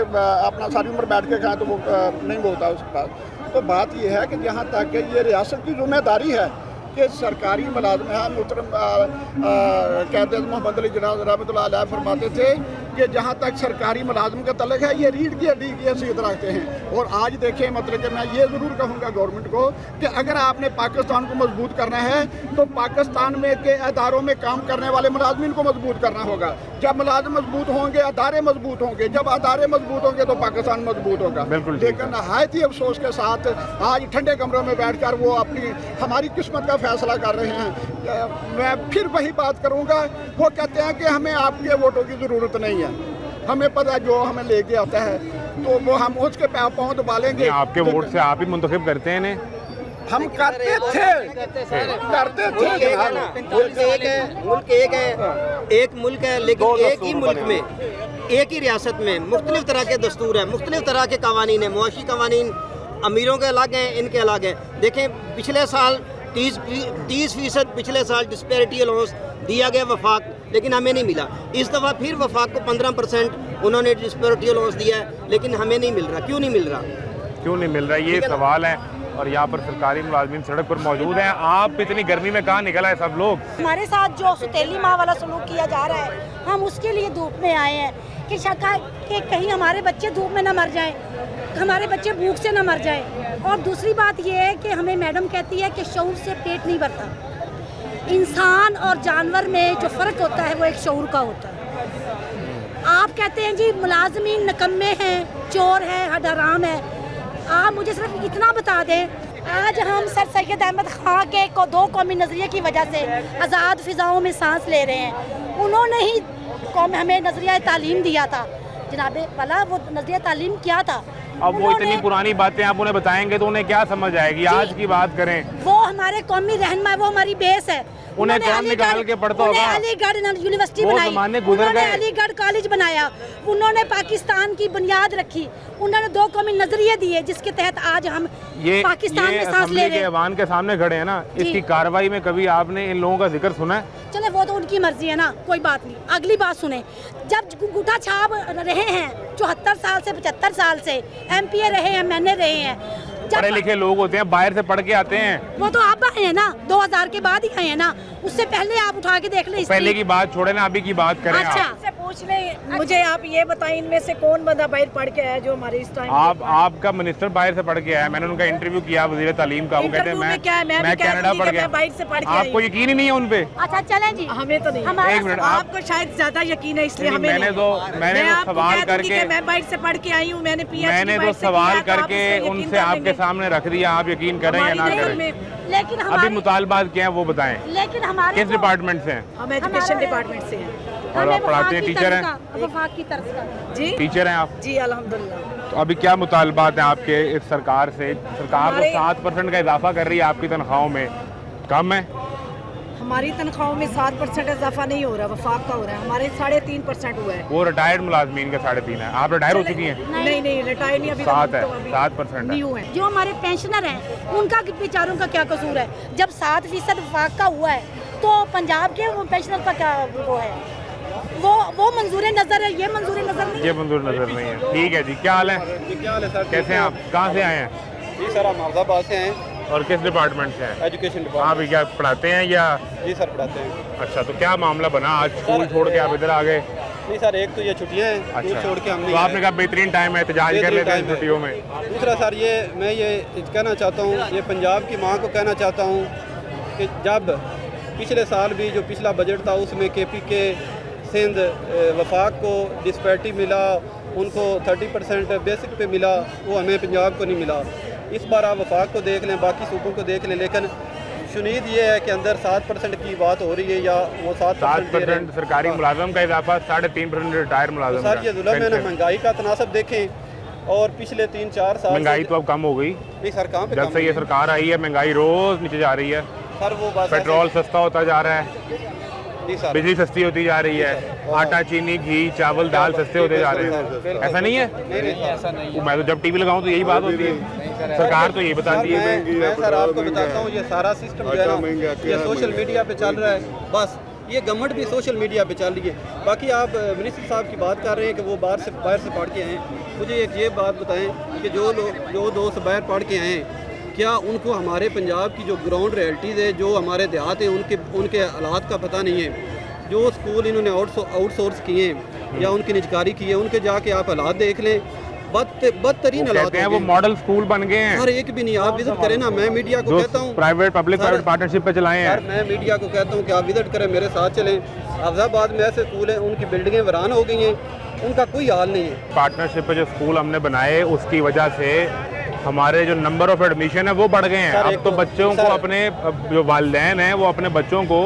अपना सारी उम्र बैठ के खाए तो वो नहीं बोलता उसके पास। तो बात ये है कि जहाँ तक ये रियासत की जिम्मेदारी है कि सरकारी मुलाजम हैं, मुहतरम कहते मोहम्मद अली जनाब रहमतुल्लाह अलैह फरमाते थे कि जहाँ तक सरकारी मुलाजम का तल्लुक है, ये रीढ़ की हड्डी की हैसियत रखते हैं। और आज देखें, मतलब कि मैं ये ज़रूर कहूँगा गवर्नमेंट को कि अगर आपने पाकिस्तान को मजबूत करना है तो पाकिस्तान में के अदारों में काम करने वाले मुलाजमीन को मजबूत करना होगा। जब मुलाजिम मजबूत होंगे, अदारे मजबूत होंगे, जब अदारे मजबूत होंगे तो पाकिस्तान मजबूत होगा। लेकिन नहायत ही अफसोस के साथ आज ठंडे कमरों में बैठ कर वो अपनी हमारी किस्मत का फैसला कर रहे हैं। मैं फिर वही बात करूँगा, वो कहते हैं कि हमें आपके वोटों की ज़रूरत नहीं है, हमें पता जो हमें लेके आता है तो वो हम उसके पाँव दबा लेंगे। आपके वोट से आप ही मुंतखब करते हैं इन्हें? हम करते थे। मुल्क एक मुल्क है, लेकिन एक ही मुल्क में, एक ही रियासत में मुख्तलिफ तरह के दस्तूर हैं, मुख्तलिफ तरह के कवानीन हैं, मुआशी कवानीन अमीरों के अलग हैं, इनके अलग हैं। देखें, पिछले साल 30% पिछले साल डिस्पैरिटी अलाउंस दिया गया वफाक, लेकिन हमें नहीं मिला। इस दफ़ा फिर वफाक को 15% उन्होंने डिस्पैरिटी अलाउंस दिया है, लेकिन हमें नहीं मिल रहा। क्यों नहीं मिल रहा? क्यों नहीं मिल रहा, ये सवाल है। और यहाँ पर सरकारी मुलाजमीन सड़क पर मौजूद हैं। आप इतनी गर्मी में कहाँ निकला है सब लोग? हमारे साथ जो सौतेली माँ वाला सलूक किया जा रहा है, हम उसके लिए धूप में आए हैं कि कि कहीं हमारे बच्चे धूप में ना मर जाएं, हमारे बच्चे भूख से ना मर जाएं। और दूसरी बात ये है कि हमें मैडम कहती है कि शऊर से पेट नहीं भरता। इंसान और जानवर में जो फ़र्क होता है वो एक शऊर का होता है। आप कहते हैं जी मुलाजमीन नकम्मे हैं, चोर हैं, हराम है। आप मुझे सिर्फ इतना बता दें, आज हम सर सैयद अहमद खां के 2 कौमी नज़रिए की वजह से आज़ाद फ़िज़ाओं में सांस ले रहे हैं। उन्होंने ही हमें नज़रिया तालीम दिया था। जनाबे वाला वो नज़रिया तालीम क्या था? अब वो इतनी पुरानी बातें आप उन्हें बताएंगे तो उन्हें क्या समझ आएगी। आज की बात करें, वो हमारे कौमी रहनुमा, वो हमारी बेस है। उन्हें कौन निकाल के पढ़ता होगा? अलीगढ़ यूनिवर्सिटी वो बनाई, जमाने गुजर उन्होंने गए। अलीगढ़ कॉलेज बनाया, उन्होंने पाकिस्तान की बुनियाद रखी, उन्होंने 2 कौमी नजरिए दिए जिसके तहत आज हम पाकिस्तान में सांस ले असेंबली रहे के हैं। ऐवान के सामने खड़े हैं ना, इसकी कार्रवाई में कभी आपने इन लोगों का जिक्र सुना है? चले वो तो उनकी मर्जी है ना, कोई बात नहीं। अगली बात सुने, जब अंगूठा छाप रहे हैं 74 साल से 75 साल से, एमपीए रहे हैं, मैंने रहे हैं, पढ़े लिखे लोग होते हैं, बाहर से पढ़ के आते हैं। वो तो आप आए हैं ना, 2000 के बाद ही आए हैं ना, उससे पहले आप उठा के देख ले। पहले की बात छोड़े ना, अभी की बात करें। अच्छा से पूछ ले, मुझे आप ये बताएं इनमें से कौन बंदा बाहर पढ़ के आया जो हमारे इस टाइम? आपका मिनिस्टर बाहर से पढ़ के आया, मैंने उनका इंटरव्यू किया वजीर तालीम का, वो कहते हैं मैं कनाडा पढ़ गया। बाहर से पढ़ के आपको यकीन ही नहीं है उन पे? अच्छा चलें जी, हमें तो नहीं। एक मिनट, आपको शायद ज्यादा यकीन है इसलिए हमें मैंने तो सवाल करके, मैं बाहर से पढ़ के आई हूँ, मैंने तो सवाल करके उनसे आपके सामने रख दिया, आप यकीन करें या ना करें। लेकिन अभी मुतालबात क्या है वो बताएं। लेकिन हमारे किस डिपार्टमेंट से हैं? हम एजुकेशन डिपार्टमेंट से हैं। और आप पढ़ाते हैं, टीचर हैं? वफाक की तरफ का जी, टीचर हैं आप? जी अल्हम्दुलिल्लाह। तो अभी क्या मुतालबात हैं आपके इस सरकार से? सरकार तो 7% का इजाफा कर रही है आपकी तनख्वाहों में, कम है? हमारी तनख्वाहों में 7% इजाफा नहीं हो रहा, वफाक का हो रहा है, हमारे 3.5% हुआ है। वो रिटायर्ड मुलाजमीन का 3.5 है। आप रिटायर हो चुकी हैं? नहीं रिटायर नहीं, अभी 7 है, 7% है। जो हमारे पेंशनर हैं उनका बेचारों का क्या कसूर है? जब 7% वफाक का हुआ है तो पंजाब के पेंशनर का क्या वो है? वो मंजूर नजर है, ये मंजूर नजर नहीं, ये मंजूर नजर नहीं है। ठीक है जी, क्या हाल है? क्या हाल है सर? कैसे हैं आप? कहाँ से आए हैं? जी सर, हम अहमदाबाद से हैं। और किस डिपार्टमेंट से हैं? एजुकेशन आप डिपार्टमेंट। क्या पढ़ाते हैं या? जी सर, पढ़ाते हैं। अच्छा, तो क्या मामला बना आज स्कूल छोड़ के आप इधर आ गए? नहीं सर, एक तो ये छुट्टियाँ हैं, अच्छा, छोड़ के हम तो आपने कहा बेहतरीन टाइम है, एहतजाज कर लेते हैं छुट्टियों में। दूसरा सर, मैं ये कहना चाहता हूँ, ये पंजाब की माँ को कहना चाहता हूँ कि जब पिछले साल भी जो पिछला बजट था उसमें KPK सिंध वफाक को डिस्पैरिटी मिला, उनको 30% बेसिक पे मिला, वो हमें पंजाब को नहीं मिला। इस बार आप वफाक को देख लें, बाकी सूबों को देख लें, लेकिन शुनीद ये है कि अंदर 7% की बात हो रही है या वो 7% सरकारी मुलाजम का इजाफा, 3.5% रिटायर मुलाजम। सर ये जुल्म है ना, महंगाई का तनासब देखें और पिछले 3-4 साल महंगाई तो अब कम हो गई। नहीं सर, कहाँ पे जब से ये सरकार आई है महंगाई रोज नीचे जा रही है सर। वो बात पेट्रोल सस्ता होता जा रहा है, बिजली सस्ती होती जा रही है, आटा चीनी घी चावल दाल सस्ते होते जा रहे हैं। ऐसा नहीं है? नहीं ऐसा नहीं है। मैं तो जब टीवी लगाऊं तो यही बात होती है, सरकार तो यही बताती है। मैं सर आपको बताता हूँ, ये सारा सिस्टम जो है ना, ये सोशल मीडिया पे चल रहा है। बस ये गवर्नमेंट भी सोशल मीडिया पे चल रही है। बाकी आप मिनिस्टर साहब की बात कर रहे हैं कि वो बाहर से पढ़ के आए हैं। मुझे एक ये बात बताएं कि जो दोस्त बाहर पढ़ के आए हैं, क्या उनको हमारे पंजाब की जो ग्राउंड रियलिटीज़ है, जो हमारे देहात हैं, उनके हालात का पता नहीं है? जो स्कूल इन्होंने आउटसोर्स किए हैं या उनकी निजकारी की है, उनके जाके आप हालात देख लें, बदतरीन हालात हैं। वो मॉडल स्कूल बन गए हैं। सर एक भी नहीं, आप विजिट करें ना। मैं मीडिया को कहता हूँ प्राइवेट पब्लिक पार्टनरशिप पे चलाए हैं। मैं मीडिया को कहता हूँ कि आप विजिट करें, मेरे साथ चलें। अफजाबाद में ऐसे स्कूल हैं, उनकी बिल्डिंगें वीरान हो गई हैं, उनका कोई हाल नहीं है। पार्टनरशिप पे जो स्कूल हमने बनाए उसकी वजह से हमारे जो नंबर ऑफ एडमिशन है वो बढ़ गए हैं। अब तो बच्चों को अपने जो वालिदैन हैं वो अपने बच्चों को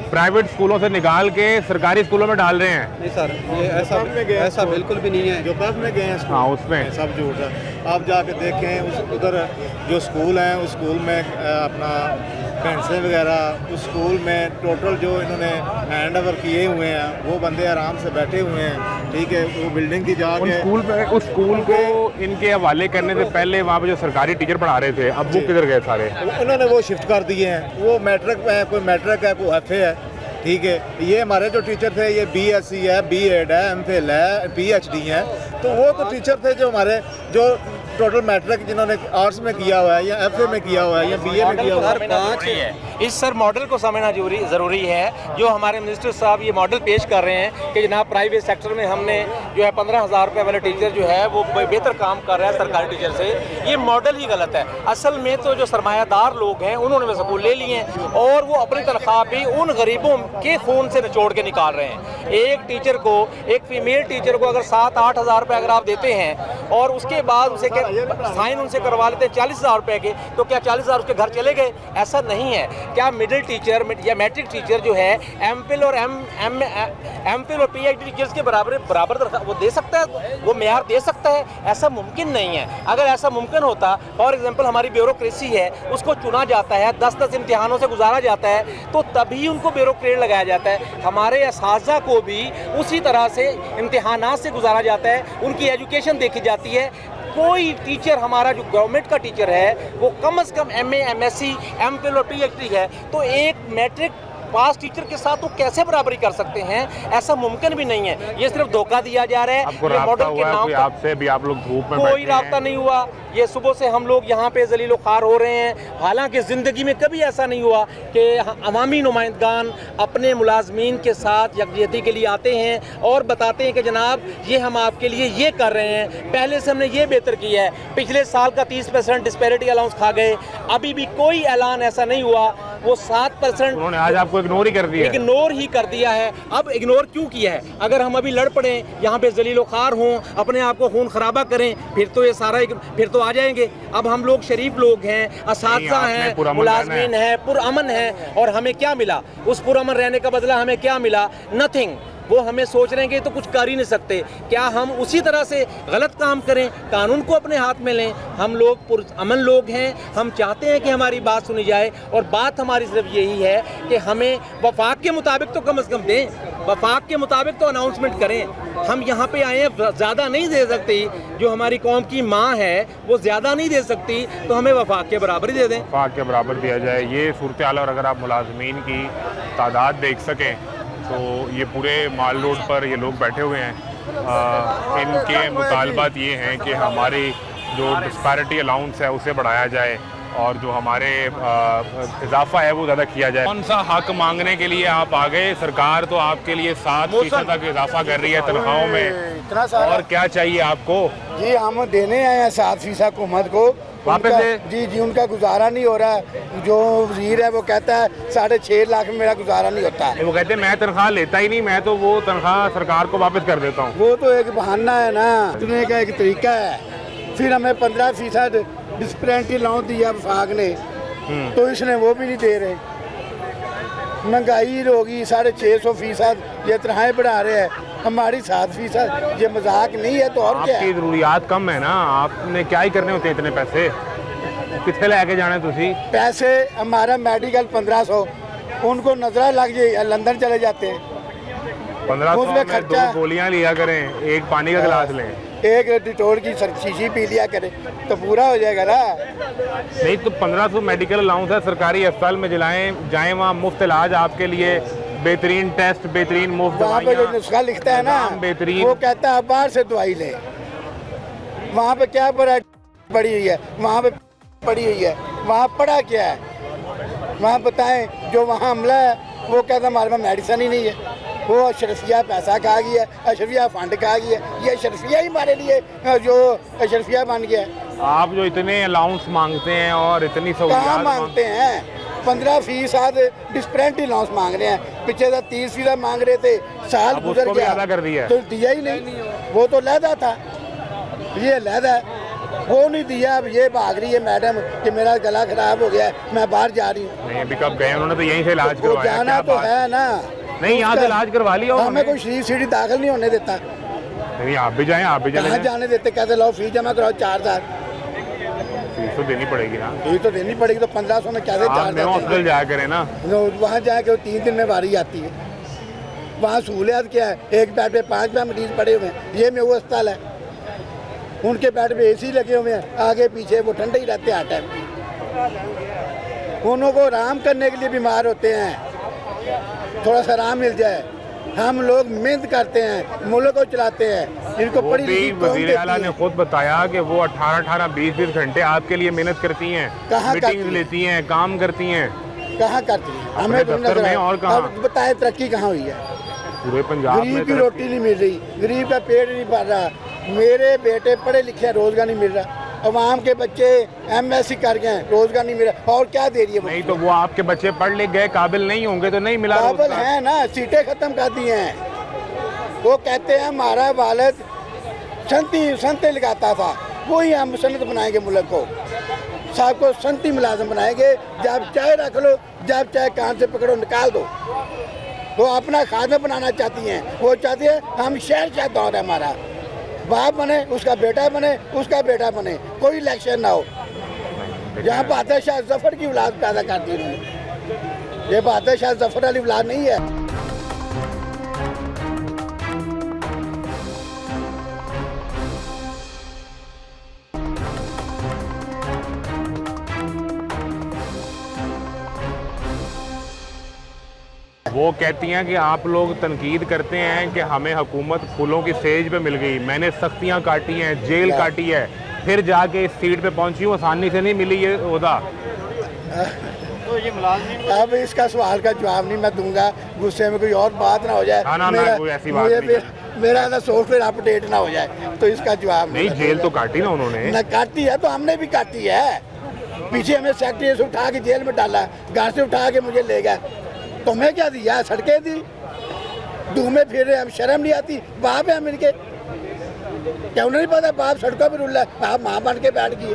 प्राइवेट स्कूलों से निकाल के सरकारी स्कूलों में डाल रहे हैं। नहीं सर, ये ऐसा बिल्कुल भी नहीं है। जो बर्फ में गए हैं हाँ, उसमें सब झूठ है। आप जाके देखें उधर जो स्कूल हैं, उस स्कूल में अपना पेंसिल वगैरह, उस स्कूल में टोटल जो इन्होंने हैंड ओवर किए हुए हैं वो बंदे आराम से बैठे हुए हैं। ठीक है, वो बिल्डिंग की जाके उस स्कूल को इनके हवाले करने से पहले वहाँ पे जो सरकारी टीचर पढ़ा रहे थे, अब वो किधर गए सारे? उन्होंने वो शिफ्ट कर दिए हैं। वो मैट्रिक है, कोई मैट्रिक है, कोई FA है। ठीक है, ये हमारे जो टीचर थे ये BSc है, B.Ed है, MPhil है, PhD है। तो वो तो टीचर थे जो हमारे जो टोटल मैट्रिक जिन्होंने आर्ट्स में किया हुआ है या FA में किया हुआ है या BA में किया हुआ है। इस सर मॉडल को समझना ज़रूरी है। जो हमारे मिनिस्टर साहब ये मॉडल पेश कर रहे हैं कि जनाब प्राइवेट सेक्टर में हमने जो है 15,000 रुपये वाले टीचर जो है वो बेहतर काम कर रहा है सरकारी टीचर से, ये मॉडल ही गलत है। असल में तो जो सरमायादार लोग हैं उन्होंने वो स्कूल ले लिए हैं और वो अपनी तनख्वाह भी उन गरीबों के खून से निचोड़ के निकाल रहे हैं। एक टीचर को, एक फीमेल टीचर को अगर 7-8 हज़ार रुपये अगर आप देते हैं और उसके बाद उसे साइन उनसे करवा लेते हैं 40,000 रुपए के, तो क्या 40,000 उसके घर चले गए? ऐसा नहीं है। क्या मिडिल टीचर या मैट्रिक टीचर जो है एमफिल और एमफिल और पीएचडी टीचर्स के बराबर वो दे सकता है, वो मेयार दे सकता है? ऐसा मुमकिन नहीं है। अगर ऐसा मुमकिन होता, फॉर एग्जाम्पल हमारी ब्यूरोक्रेसी है, उसको चुना जाता है, 10-10 इम्तिहानों से गुजारा जाता है, तो तभी उनको ब्यूरोक्रेट लगाया जाता है। हमारे असातिज़ा को भी उसी तरह से इम्तिहानात से गुजारा जाता है, उनकी एजुकेशन देखी जाती है। कोई टीचर हमारा जो गवर्नमेंट का टीचर है वो कम से कम एमए, एमएससी, एमफिल और पीएचडी है, तो एक मैट्रिक पास टीचर के साथ तो कैसे बराबरी कर सकते हैं? ऐसा मुमकिन भी नहीं है। ये सिर्फ धोखा दिया जा रहा है। आपको ये मॉडल के नाम पर आपसे भी आप लोग धूप में कोई राब्ता नहीं हुआ। ये सुबह से हम लोग यहाँ पे जलीलो ख़ार हो रहे हैं। हालांकि ज़िंदगी में कभी ऐसा नहीं हुआ कि अवामी नुमाइंदगान अपने मुलाजमीन के साथ यकजहती के लिए आते हैं और बताते हैं कि जनाब ये हम आपके लिए ये कर रहे हैं, पहले से हमने ये बेहतर किया है। पिछले साल का 30% डिस्पैरिटी अलाउंस खा गए, अभी भी कोई ऐलान ऐसा नहीं हुआ। वो 7% उन्होंने आज आपको इग्नोर ही कर दिया, इग्नोर ही कर दिया है। अब इग्नोर क्यों किया है? अगर हम अभी लड़ पड़े, यहाँ पे जलीलो ख़ार हों, अपने आप को खून खराबा करें, फिर तो ये सारा फिर तो आ जाएंगे। अब हम लोग शरीफ लोग हैं, असातिज़ा हैं, मुलाजमीन हैं, पुरअमन हैं, और हमें क्या मिला? उस पुरअमन रहने का बदला हमें क्या मिला? नथिंग। वो हमें सोच रहे हैं कि तो कुछ कर ही नहीं सकते। क्या हम उसी तरह से गलत काम करें, कानून को अपने हाथ में लें? हम लोग पुरअमन लोग हैं, हम चाहते हैं कि हमारी बात सुनी जाए, और बात हमारी सिर्फ यही है कि हमें वफाक के मुताबिक तो कम से कम दें, वफाक के मुताबिक तो अनाउंसमेंट करें। हम यहाँ पे आए हैं, ज़्यादा नहीं दे सकती, जो हमारी कौम की माँ है वो ज़्यादा नहीं दे सकती, तो हमें वफाक के बराबर ही दे दें। वफाक के बराबर दिया जाए, ये सूरत हाल। और अगर आप मुलाजमीन की तादाद देख सकें तो ये पूरे माल रोड पर ये लोग बैठे हुए हैं। इनके मुतालबात ये हैं कि हमारी जो डिस्पैरिटी अलाउंस है उसे बढ़ाया जाए, और जो हमारे इजाफा है वो ज़्यादा किया जाए। कौन सा हक मांगने के लिए आप आ गए? सरकार तो आपके लिए 7% तक इजाफा कर रही है तनख्वाहों में, और क्या चाहिए आपको? जी हम देने आए हैं 7% हुकूमत को वापस से। जी उनका गुजारा नहीं हो रहा है। जो वजीर है वो कहता है 6.5 लाख में मेरा गुजारा नहीं होता है। वो कहते हैं मैं तनख्वाह लेता ही नहीं, मैं तो वो तनख्वाह सरकार को वापस कर देता हूँ। वो तो एक बहाना है ना, देने का एक तरीका है। फिर हमें 15% डिस्पैरिटी अलाउंस दिया वफाक ने, तो इसने वो भी नहीं दे रहे। महंगाई होगी 650%, ये तनख्वाहें बढ़ा रहे हैं, हमारी 7%। ये मजाक नहीं है तो और क्या है? आपकी ज़रूरियात कम है ना, आपने क्या ही करने होते हैं इतने पैसे? कितने लेके जाने तुसी? पैसे हमारा मेडिकल 1500, उनको नजरा लग जाए लंदन चले जाते हैं। 1500 में 2 गोलियां लिया करें, एक पानी का गिलास लें, एक डिटोल की शीशी पी लिया करें तो पूरा हो जाएगा ना। नहीं तो 1500 मेडिकल अलाउंस है, सरकारी अस्पताल में जाएं, वहाँ मुफ्त इलाज आपके लिए, बेहतरीन टेस्ट, बेहतरीन मुफ्त वहाँ पे जो नुस्खा लिखता है ना बेहतरीन, वो कहता है बाहर से दवाई ले। वहाँ पे क्या पड़ी हुई है, वहाँ पे पड़ी हुई है, वहाँ पड़ा क्या है? वहाँ बताएं। जो वहाँ हमला है वो कहता हमारे पास मेडिसिन ही नहीं है। वो अशरफिया पैसा खा गया, अशरफिया फंड खा गया। ये अशरफिया ही हमारे लिए जो अशरफिया बन गया। आप जो इतने अलाउंस मांगते हैं और इतनी सहूलियात मांगते हैं, 15% डिस्पैरिटी अलाउंस मांग रहे हैं। पीछे से 30% मांग रहे थे, साल गुजर गया कर दिया तो दिया ही नहीं। वो तो लहदा था, ये लहदा है, वो नहीं दिया। अब ये भाग रही है मैडम कि मेरा गला खराब हो गया है, मैं बाहर जा रही हूँ। नहीं अभी कब गए? उन्होंने तो यहीं से इलाज करवाया। जाना तो है ना, नहीं यहाँ से इलाज करवा लिया। हमें कोई शरीफ सीढ़ी दाखिल नहीं होने देता। नहीं आप भी जाएं, आप भी कहाँ जाने देते? कहते लो फीस जमा कराओ 4000। फीस तो देनी पड़ेगी ना। फीस तो देनी पड़ेगी, तो 1500 में कैसे 4000? हॉस्पिटल जाया करें ना, वहाँ जाके 3 दिन में बारी आती है। वहाँ सहूलियत क्या है? एक बेड पे 5 मरीज पड़े हुए हैं। ये में वो अस्पताल है, उनके बेड पे AC लगे हुए हैं, आगे पीछे वो ठंडे ही रहते हैं हर टाइम। उनको आराम करने के लिए बीमार होते हैं, थोड़ा सा आराम मिल जाए। हम लोग मेहनत करते हैं, मुल्क को चलाते हैं, इनको पढ़ी लिखी वज़ीर आला ने खुद बताया कि वो 18-18, 20-20 घंटे आपके लिए मेहनत करती हैं, मीटिंग्स लेती हैं, काम करती हैं। कहाँ करती हैं? हमें तो नजर में। और कहाँ बताए तरक्की कहाँ हुई है? पूरे पंजाब में गरीब की रोटी नहीं मिल रही, गरीब का पेट नहीं भर रहा। मेरे बेटे पढ़े लिखे, रोजगार नहीं मिल रहा। अवाम के बच्चे MSc कर गए, रोजगार नहीं मिला। और क्या दे रही है? नहीं तो वो आपके बच्चे पढ़ लिख गए, काबिल नहीं होंगे तो नहीं मिला। काबिल है ना, सीटें खत्म कर दी हैं। वो कहते हैं हमारा वालिद संते लगाता था, वही हम सनत बनाएंगे मुल्क को, साहब को सनती मुलाजम बनाएंगे। जब चाहे रख लो, जब चाहे कान से पकड़ो निकाल दो। वो अपना खाना बनाना चाहती हैं, वो चाहती है हम शहर दौर है हमारा, बाप बने उसका बेटा बने, उसका बेटा बने, कोई इलेक्शन ना हो। यहाँ बादशाह शाह जफर की औलाद पैदा कर दी उन्होंने, ये बादशाह शाह जफर वाली औलाद नहीं है। वो कहती हैं कि आप लोग तनकीद करते हैं कि हमें हुकूमत फूलों की सेज पे मिल गई, मैंने सख्तियां काटी हैं, जेल काटी है, फिर जाके इस सीट पे पहुंची हूँ, आसानी से नहीं मिली ये ओहदा। तो ये मुलाजिम अब इसका सवाल का जवाब नहीं मैं दूंगा, गुस्से में कोई और बात ना हो जाए, मेरा ना सॉफ्टवेयर अपडेट ना हो जाए, तो इसका जवाब नहीं। जेल तो काटी ना उन्होंने, ना काटी है तो हमने भी काटी है। पीछे हमें सेक्रेटरी से उठा के जेल में डाला, घर से उठा के मुझे ले गया, तुम्हें क्या दिया? सड़कें दी, धूमे फिर रहे, हम शर्म नहीं आती? बाप है हम इनके, क्या उन्हें नहीं पता बाप सड़कों पर रुल रहा है, बाप माँ बन के बैठ गई।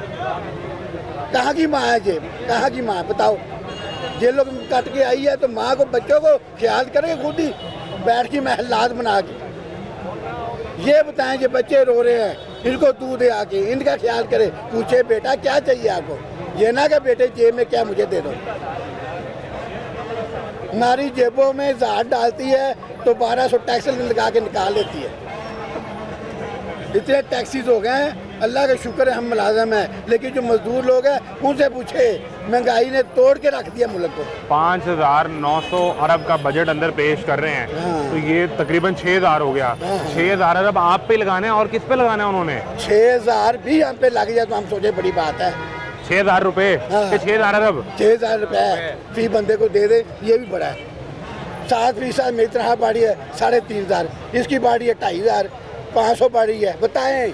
कहाँ की माँ है ये, कहाँ की माँ बताओ? ये लोग कट के आई है तो माँ को बच्चों को ख्याल करेंगे खुद ही बैठ की महलात बना के। ये बताएं कि बच्चे रो रहे हैं, इनको दूध दे आके, इनका ख्याल करे, पूछे बेटा क्या चाहिए आपको, ये ना कि बेटे जेब में क्या मुझे दे दो। हमारी जेबों में ज़ात डालती है तो 1200 टैक्स लगा के निकाल लेती है। इतने टैक्सीज हो गए हैं, अल्लाह का शुक्र है हम मुलाजम हैं, लेकिन जो मजदूर लोग हैं उनसे पूछे, महंगाई ने तोड़ के रख दिया मुल्क को। 5,900 अरब का बजट अंदर पेश कर रहे हैं, तो ये तकरीबन 6,000 हो गया। 6,000 अरब आप पे लगाने हैं और किस पे लगाने हैं उन्होंने? 6,000 भी हम पे लग जाए तो हम सोचे बड़ी बात है। 6,000 रुपये, 6,000 अरब, 6,000 रुपये फी बंदे को दे दे, ये भी बड़ा है। 7% मेरी तरह बाड़ी है 3,500, इसकी बाड़ी है 2,500, 500 बाड़ी है, बताएं।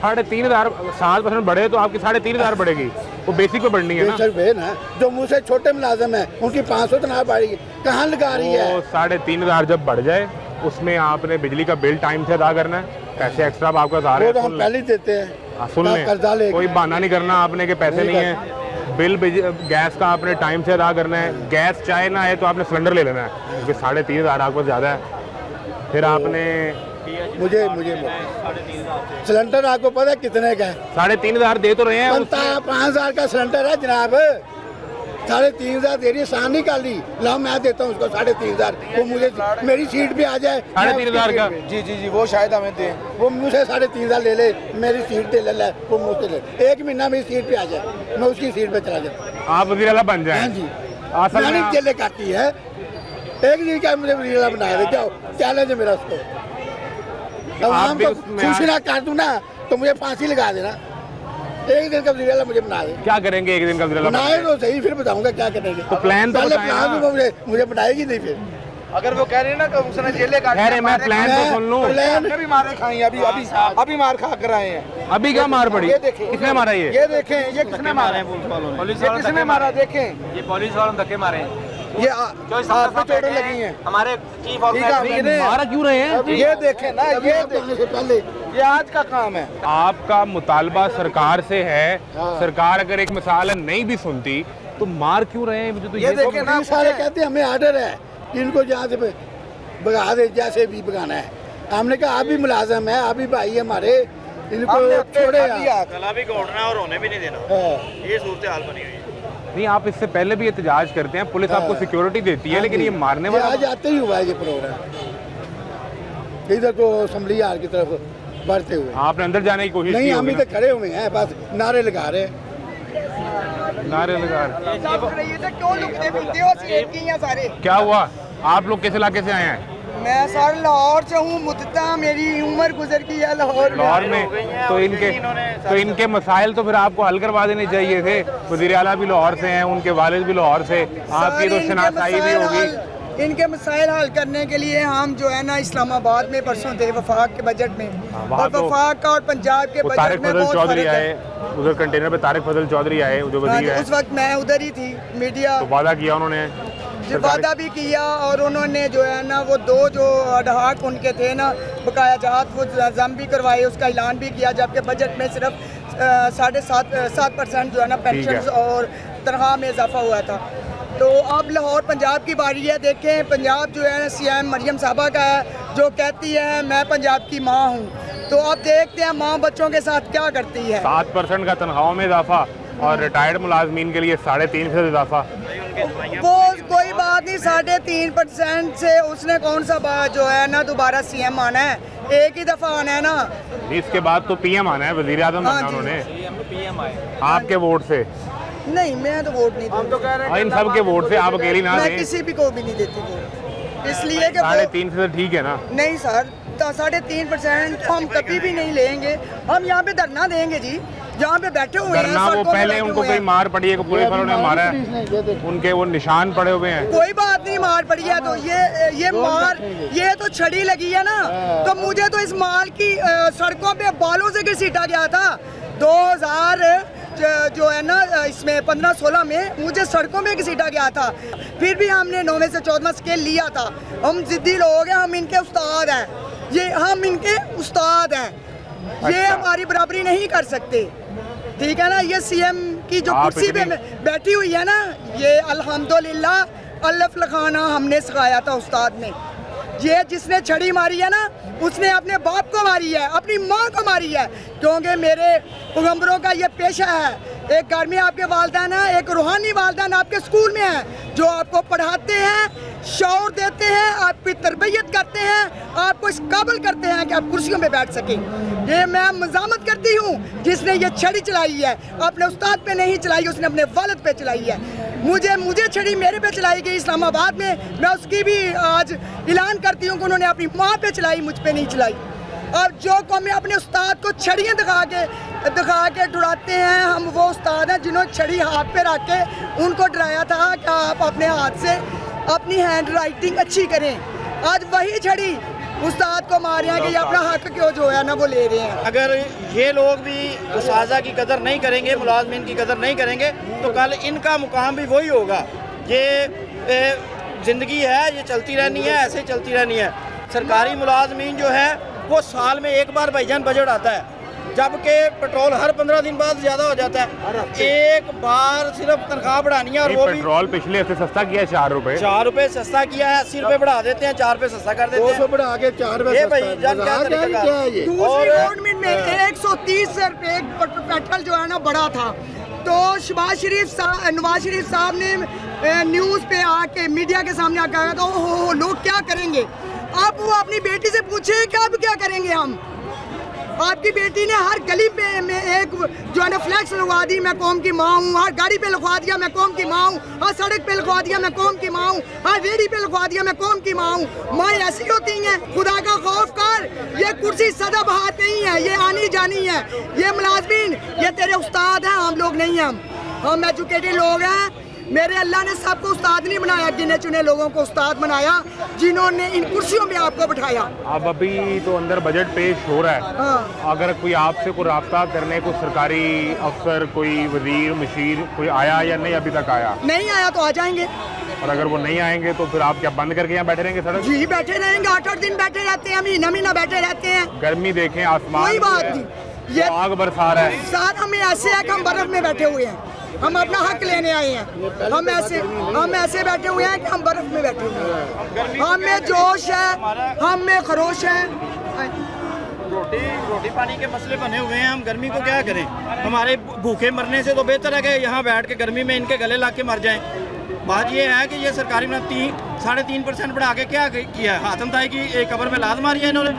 3,500 7% बढ़े तो आपकी 3,500 बढ़ेगी, वो बेसिक पे बढ़नी है ना। जो मुझसे छोटे मुलाजम है उनकी 500 तनख्वाह बढ़ेगी, कहाँ लगा रही है? 3,500 जब बढ़ जाए उसमें आपने बिजली का बिल टाइम से अदा करना है, पैसे एक्स्ट्रा आपको आ रहे हैं, हम पहले ही देते हैं। सुन लें, कोई बहाना नहीं करना आपने कि पैसे नहीं है। बिल गैस का आपने टाइम से अदा करना है, गैस चाहे ना आए तो आपने सिलेंडर ले लेना है, क्योंकि 3,500 आपको ज़्यादा है। फिर आपने मुझे सिलेंडर आपको पता है कितने का है? 3,500 दे तो रहे हैं, 5,000 का सिलेंडर है जनाब, 3,500 दे रही है, शान निकाली, लाओ मैं देता हूँ उसको 3,500, वो मुझे मेरी सीट पे आ जाए 3,500 का। जी वो शायद हमें दे, वो मुझे 3,500 ले ले, मेरी सीट पे ले ले, वो मुझसे ले, 1 महीना मेरी सीट पे आ जाए, मैं उसकी सीट पे चला जाऊँ, आप वज़ीर आला बन जाए। हाँ जी, मैंने जेले काटी है, एक दिन क्या मुझे वज़ीर आला बना दे, क्या चैलेंज है मेरा उसको। आवाम को खुश ना कर दूँ ना तो मुझे फांसी लगा देना, एक दिन का वज़ीर आला मुझे बना दे। क्या करेंगे एक दिन का वज़ीर आला? बनाए तो सही, फिर बताऊंगा क्या करेंगे। तो प्लान तो पहले प्लान तो मुझे बनाएगी नहीं। फिर अगर वो कह रहे हैं ना कि उसने जेले काट, कह रहे मैं प्लान तो सुन लूं, प्लान भी मारे खाई, अभी मार खा कर आए हैं। अभी क्या मार पड़ी? ये देखें, किसने मारा? ये देखें, ये किसने मारा है? किसने मारा? देखें, ये पुलिस वालों ने धक्के मारे हैं, ये हाथ पे चोटें लगी हैं। हमारे चीफ ऑफिसर मारा क्यों रहे हैं? ये देखें ना, ये देखने से पहले ये आज का काम है। आपका मुतालबा सरकार से है, सरकार अगर एक मिसाल नहीं भी सुनती तो मार क्यों रहे हैं? तो ये देखें ना, सारे कहते हैं हमें आर्डर है इनको जहाँ से भगा दे, जैसे भी भगाना है। हमने कहा आप भी मुलाजम है, आप भी भाई है हमारे, इनको छोड़े भी घोड़ना और होने भी नहीं देना, ये सूरत हाल बनी हुई है। नहीं, आप इससे पहले भी एहतजाज करते हैं, पुलिस आपको सिक्योरिटी देती है, लेकिन ये मारने वाला आज आते ही हुआ है ये प्रोग्राम, इधर को असेंबली हाल की तरफ बढ़ते हुए। आपने अंदर जाने की कोशिश नहीं, हम इधर खड़े हुए हैं, बस नारे लगा रहे हैं, नारे लगा रहे। क्या हुआ? आप लोग किस इलाके से आए हैं? मैं सर लाहौर से हूँ, मुद्दा मेरी उम्र गुजर गई है लाहौर में। तो इनके मसाइल तो फिर आपको हल करवा देने चाहिए थे। वज़ीर आला भी लाहौर से हैं, उनके वालिद भी लाहौर से, आपकी तो शनाख्ताई भी होगी। इनके मसाइल हल करने के लिए हम जो है ना इस्लामाबाद में परसों थे वफाक के बजट में, और वफाक का और पंजाब के बजट में बहुत चौधरी आए उधर, कंटेनर पे तारिक फजल चौधरी आए जो वज़ीर हैं। उस वक्त मैं उधर ही थी, मीडिया तो वादा किया उन्होंने, वादा भी किया, और उन्होंने जो है ना वो 2 जो अडहाक उनके थे ना बकाया जात वो जम भी करवाए, उसका ऐलान भी किया, जबकि बजट में सिर्फ 7.5% जो है ना पेंशन और तनख्वाह में इजाफा हुआ था। तो अब लाहौर पंजाब की बारी है। देखें पंजाब जो है सीएम मरियम साहबा का है, जो कहती है मैं पंजाब की माँ हूँ। तो अब देखते हैं माँ बच्चों के साथ क्या करती है। 7% का तनख्वाह में इजाफा और रिटायर्ड मुलाजमीन के लिए 3.5% इजाफा। वो कोई बात नहीं, 3.5% से उसने कौन सा बात जो है ना दोबारा सीएम आना है, एक ही दफा आना है ना। इसके बाद तो पीएम आना है, वजीर आजम बनना उन्होंने आपके वोट से। नहीं मैं तो वोट नहीं दूंगा, इन सब के वोट से आप अकेली ना मैं दें। किसी भी को भी नहीं देती वोट, इसलिए कि 3.5% ठीक है ना। नहीं सर, 3.5% हम कभी भी नहीं लेंगे। हम यहाँ पे धरना देंगे जी, जहाँ पे बैठे हुए हैं। वो पहले उनको कोई मार पड़ी है, पुलिस वालों ने मारा है, उनके वो निशान पड़े हुए हैं। कोई बात नहीं, मार पड़ी है तो ये मार, ये तो छड़ी लगी है ना। तो मुझे तो इस माल की सड़कों पे बालों से घसीटा गया था 2000 जो है ना इसमें 15-16 में मुझे सड़कों में घसीटा गया था। फिर भी हमने 9वें से 14वां स्केल लिया था। हम जिद्दी लोग हैं, हम इनके उस्ताद हैं, ये हम इनके उस्ताद हैं। ये हमारी बराबरी नहीं कर सकते, ठीक है ना। ये सीएम की जो कुर्सी पे बैठी हुई है ना, ये अल्हम्दुलिल्लाह अल्लाह लखाना हमने सिखाया था उस्ताद ने। ये जिसने छड़ी मारी है ना, उसने अपने बाप को मारी है, अपनी माँ को मारी है, क्योंकि मेरे पैगंबरों का ये पेशा है। एक घर में आपके वालिदैन है, एक रूहानी वालिदैन आपके स्कूल में है, जो आपको पढ़ाते हैं, शौर देते हैं, आपकी तरबियत करते हैं, आपको इस काबिल करते हैं कि आप कुर्सियों पे बैठ सकें। ये मैं मज़ामत करती हूँ, जिसने ये छड़ी चलाई है अपने उस्ताद पे नहीं चलाई, उसने अपने वालिद पे चलाई है। मुझे छड़ी मेरे पे चलाई गई इस्लामाबाद में, मैं उसकी भी आज ऐलान करती हूँ कि उन्होंने अपनी माँ पे चलाई, मुझ पे नहीं चलाई। और जो कौमें अपने उस्ताद को छड़ियाँ दिखा के डराते हैं, हम वो उस्ताद हैं जिन्होंने छड़ी हाथ पे रख के उनको डराया था कि आप अपने हाथ से अपनी हैंड राइटिंग अच्छी करें। आज वही छड़ी उस्ताद को मार रहे हैं कि ये अपना हक क्यों जो है ना वो ले रहे हैं। अगर ये लोग भी उस्ताज़ा की कदर नहीं करेंगे, मुलाजमीन की कदर नहीं करेंगे, तो कल इनका मुकाम भी वही होगा। ये ज़िंदगी है, ये चलती रहनी है, ऐसे चलती रहनी है। सरकारी मुलाजमीन जो है वो साल में एक बार भाईजान बजट आता है, जबकि पेट्रोल हर 15 दिन बाद ज़्यादा हो जाता है। एक बार सिर्फ तनख्वाह बढ़ानी है, और वो भी पेट्रोल पिछले हफ्ते सस्ता किया है 4 रुपए। 4 रुपए सस्ता किया है, 80 रुपए बढ़ा देते हैं, 4 रुपए सस्ता कर देते हैं। 200 बढ़ा के 4 रुपए ये भाई जान क्या तरीका है ये। दूसरी गवर्नमेंट में 130 रुपए पेट्रोल जो है ना बढ़ा था, तो नवाज शरीफ साहब ने न्यूज़ पे आके मीडिया के सामने आकर कहा तो हो लोग क्या करेंगे। अब वो अपनी बेटी से पूछे कि अब क्या करेंगे हम। आपकी बेटी ने हर गली पे में एक जो है ना फ्लैक्स लगवा दी, मैं कौम की माँ हूँ। हर गाड़ी पे लिखवा दिया मैं कौम की माँ हूँ, हर सड़क पे लिखवा दिया मैं कौम की माँ हूँ, हर रेडी पे लिखवा दिया मैं कौम की माँ हूँ। माँ ऐसी होती हैं, खुदा का खौफ कर। ये कुर्सी सदा बहार नहीं है, ये आनी जानी है। ये मुलाजमीन ये तेरे उस्ताद हैं, हम लोग नहीं हैं। हम एजुकेटेड लोग हैं। मेरे अल्लाह ने सबको उस्ताद नहीं बनाया, गिने चुने लोगों को उस्ताद बनाया, जिन्होंने इन कुर्सियों में आपको बिठाया। अब अभी तो अंदर बजट पेश हो रहा है। हाँ। अगर कोई आपसे कोई राब्ता करने को सरकारी अफसर, कोई वजीर मशीर कोई आया या नहीं अभी तक आया? नहीं आया तो आ जाएंगे। और अगर वो नहीं आएंगे तो फिर आप क्या बंद करके यहाँ बैठे रहेंगे सड़क? जी बैठे रहेंगे, 8-8 दिन बैठे रहते हैं, महीना बैठे रहते हैं। गर्मी देखें, आसमान कोई बात नहीं, ये आग बरसा रहा है। साथ हमें ऐसे है कि हम बर्फ में बैठे हुए हैं, हम अपना हक लेने आए हैं। हम ऐसे बैठे हुए हैं कि हम बर्फ में बैठे हुए हैं। हम में जोश है, हम में खरोश है। रोटी पानी के मसले बने हुए हैं, हम गर्मी को क्या करें। हमारे भूखे मरने से तो बेहतर है कि यहाँ बैठ के गर्मी में इनके गले ला के मर जाएं। बात ये है कि ये सरकारी में 3.5% बढ़ा के क्या किया है, हाथम ताई की एक कब्र में लाद मारी है इन्होंने।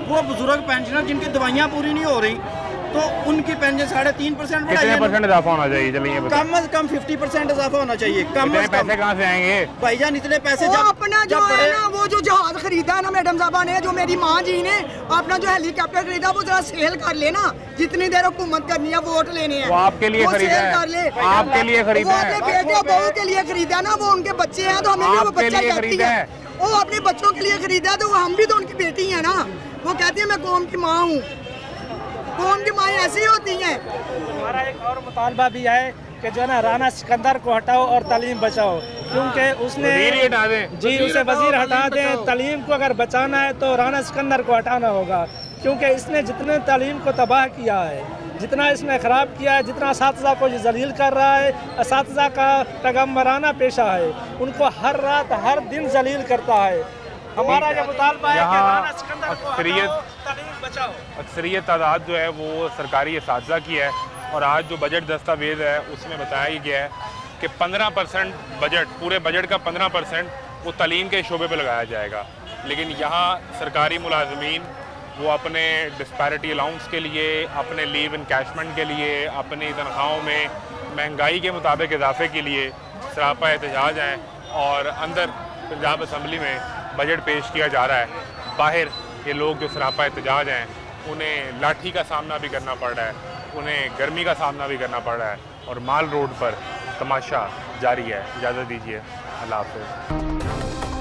वो बुजुर्ग पेंशनर जिनकी दवाइयाँ पूरी नहीं हो रही, तो उनकी पेंशन 3.5% बढ़ाई है। कितने % इजाफा होना चाहिए? चलिए कम से कम 50% इजाफा होना चाहिए। कम से कम पैसे कहाँ से आएंगे भाईजान? इतने पैसे वो अपना जो है ना, वो जो जहाज खरीदा है ना मैडम साहबा ने, जो मेरी माँ जी ने अपना जो हेलीकॉप्टर खरीदा, वो जरा सेल कर लेना। जितनी देर हुकूमत करनी है, वोट लेने हैं, वो आपके लिए खरीदा है। आपके लिए खरीदा है। वो अपने बेटे बहू के लिए खरीदा ना, वो उनके बच्चे हैं तो हमें भी वो बच्चा कहती है। वो अपने बच्चों के लिए खरीदा, तो हम भी तो उनकी बेटी है ना। वो कहती है मैं कौम की माँ हूँ। कौम की माएँ ऐसी होती हैं। हमारा एक और मुतालबा भी है कि जो है ना राना सिकंदर को हटाओ और तालीम बचाओ, क्योंकि उसने जी उसे वजीर हटा दें। तालीम को अगर बचाना है तो राना सिकंदर को हटाना होगा, क्योंकि इसने जितने तालीम को तबाह किया है, जितना इसने ख़राब किया है, जितना असातिज़ा को जलील कर रहा है, असातिज़ा का पैगम्बराना पेशा है, उनको हर रात हर दिन जलील करता है। हमारा ये मुतालबा है कि राना सिकंदर को हटाओ, तालीम बचाओ। अक्सरियत तादाद जो है वो सरकारी असातिज़ा की है, और आज जो बजट दस्तावेज़ है उसमें बताया गया है कि 15% बजट, पूरे बजट का 15% वो तालीम के शोबे पे लगाया जाएगा। लेकिन यहाँ सरकारी मुलाजमीन वो अपने डिस्पैरिटी अलाउंस के लिए, अपने लीव इनकैशमेंट के लिए, अपनी तनख्वाहों में महंगाई के मुताबिक इजाफे के लिए सरापा एहतजाज हैं, और अंदर पंजाब असम्बली में बजट पेश किया जा रहा है। बाहर ये लोग जो सरापा एहतजाज हैं उन्हें लाठी का सामना भी करना पड़ रहा है, उन्हें गर्मी का सामना भी करना पड़ रहा है, और माल रोड पर तमाशा जारी है। इजाज़त दीजिए, अल्लाह हाफ़िज़।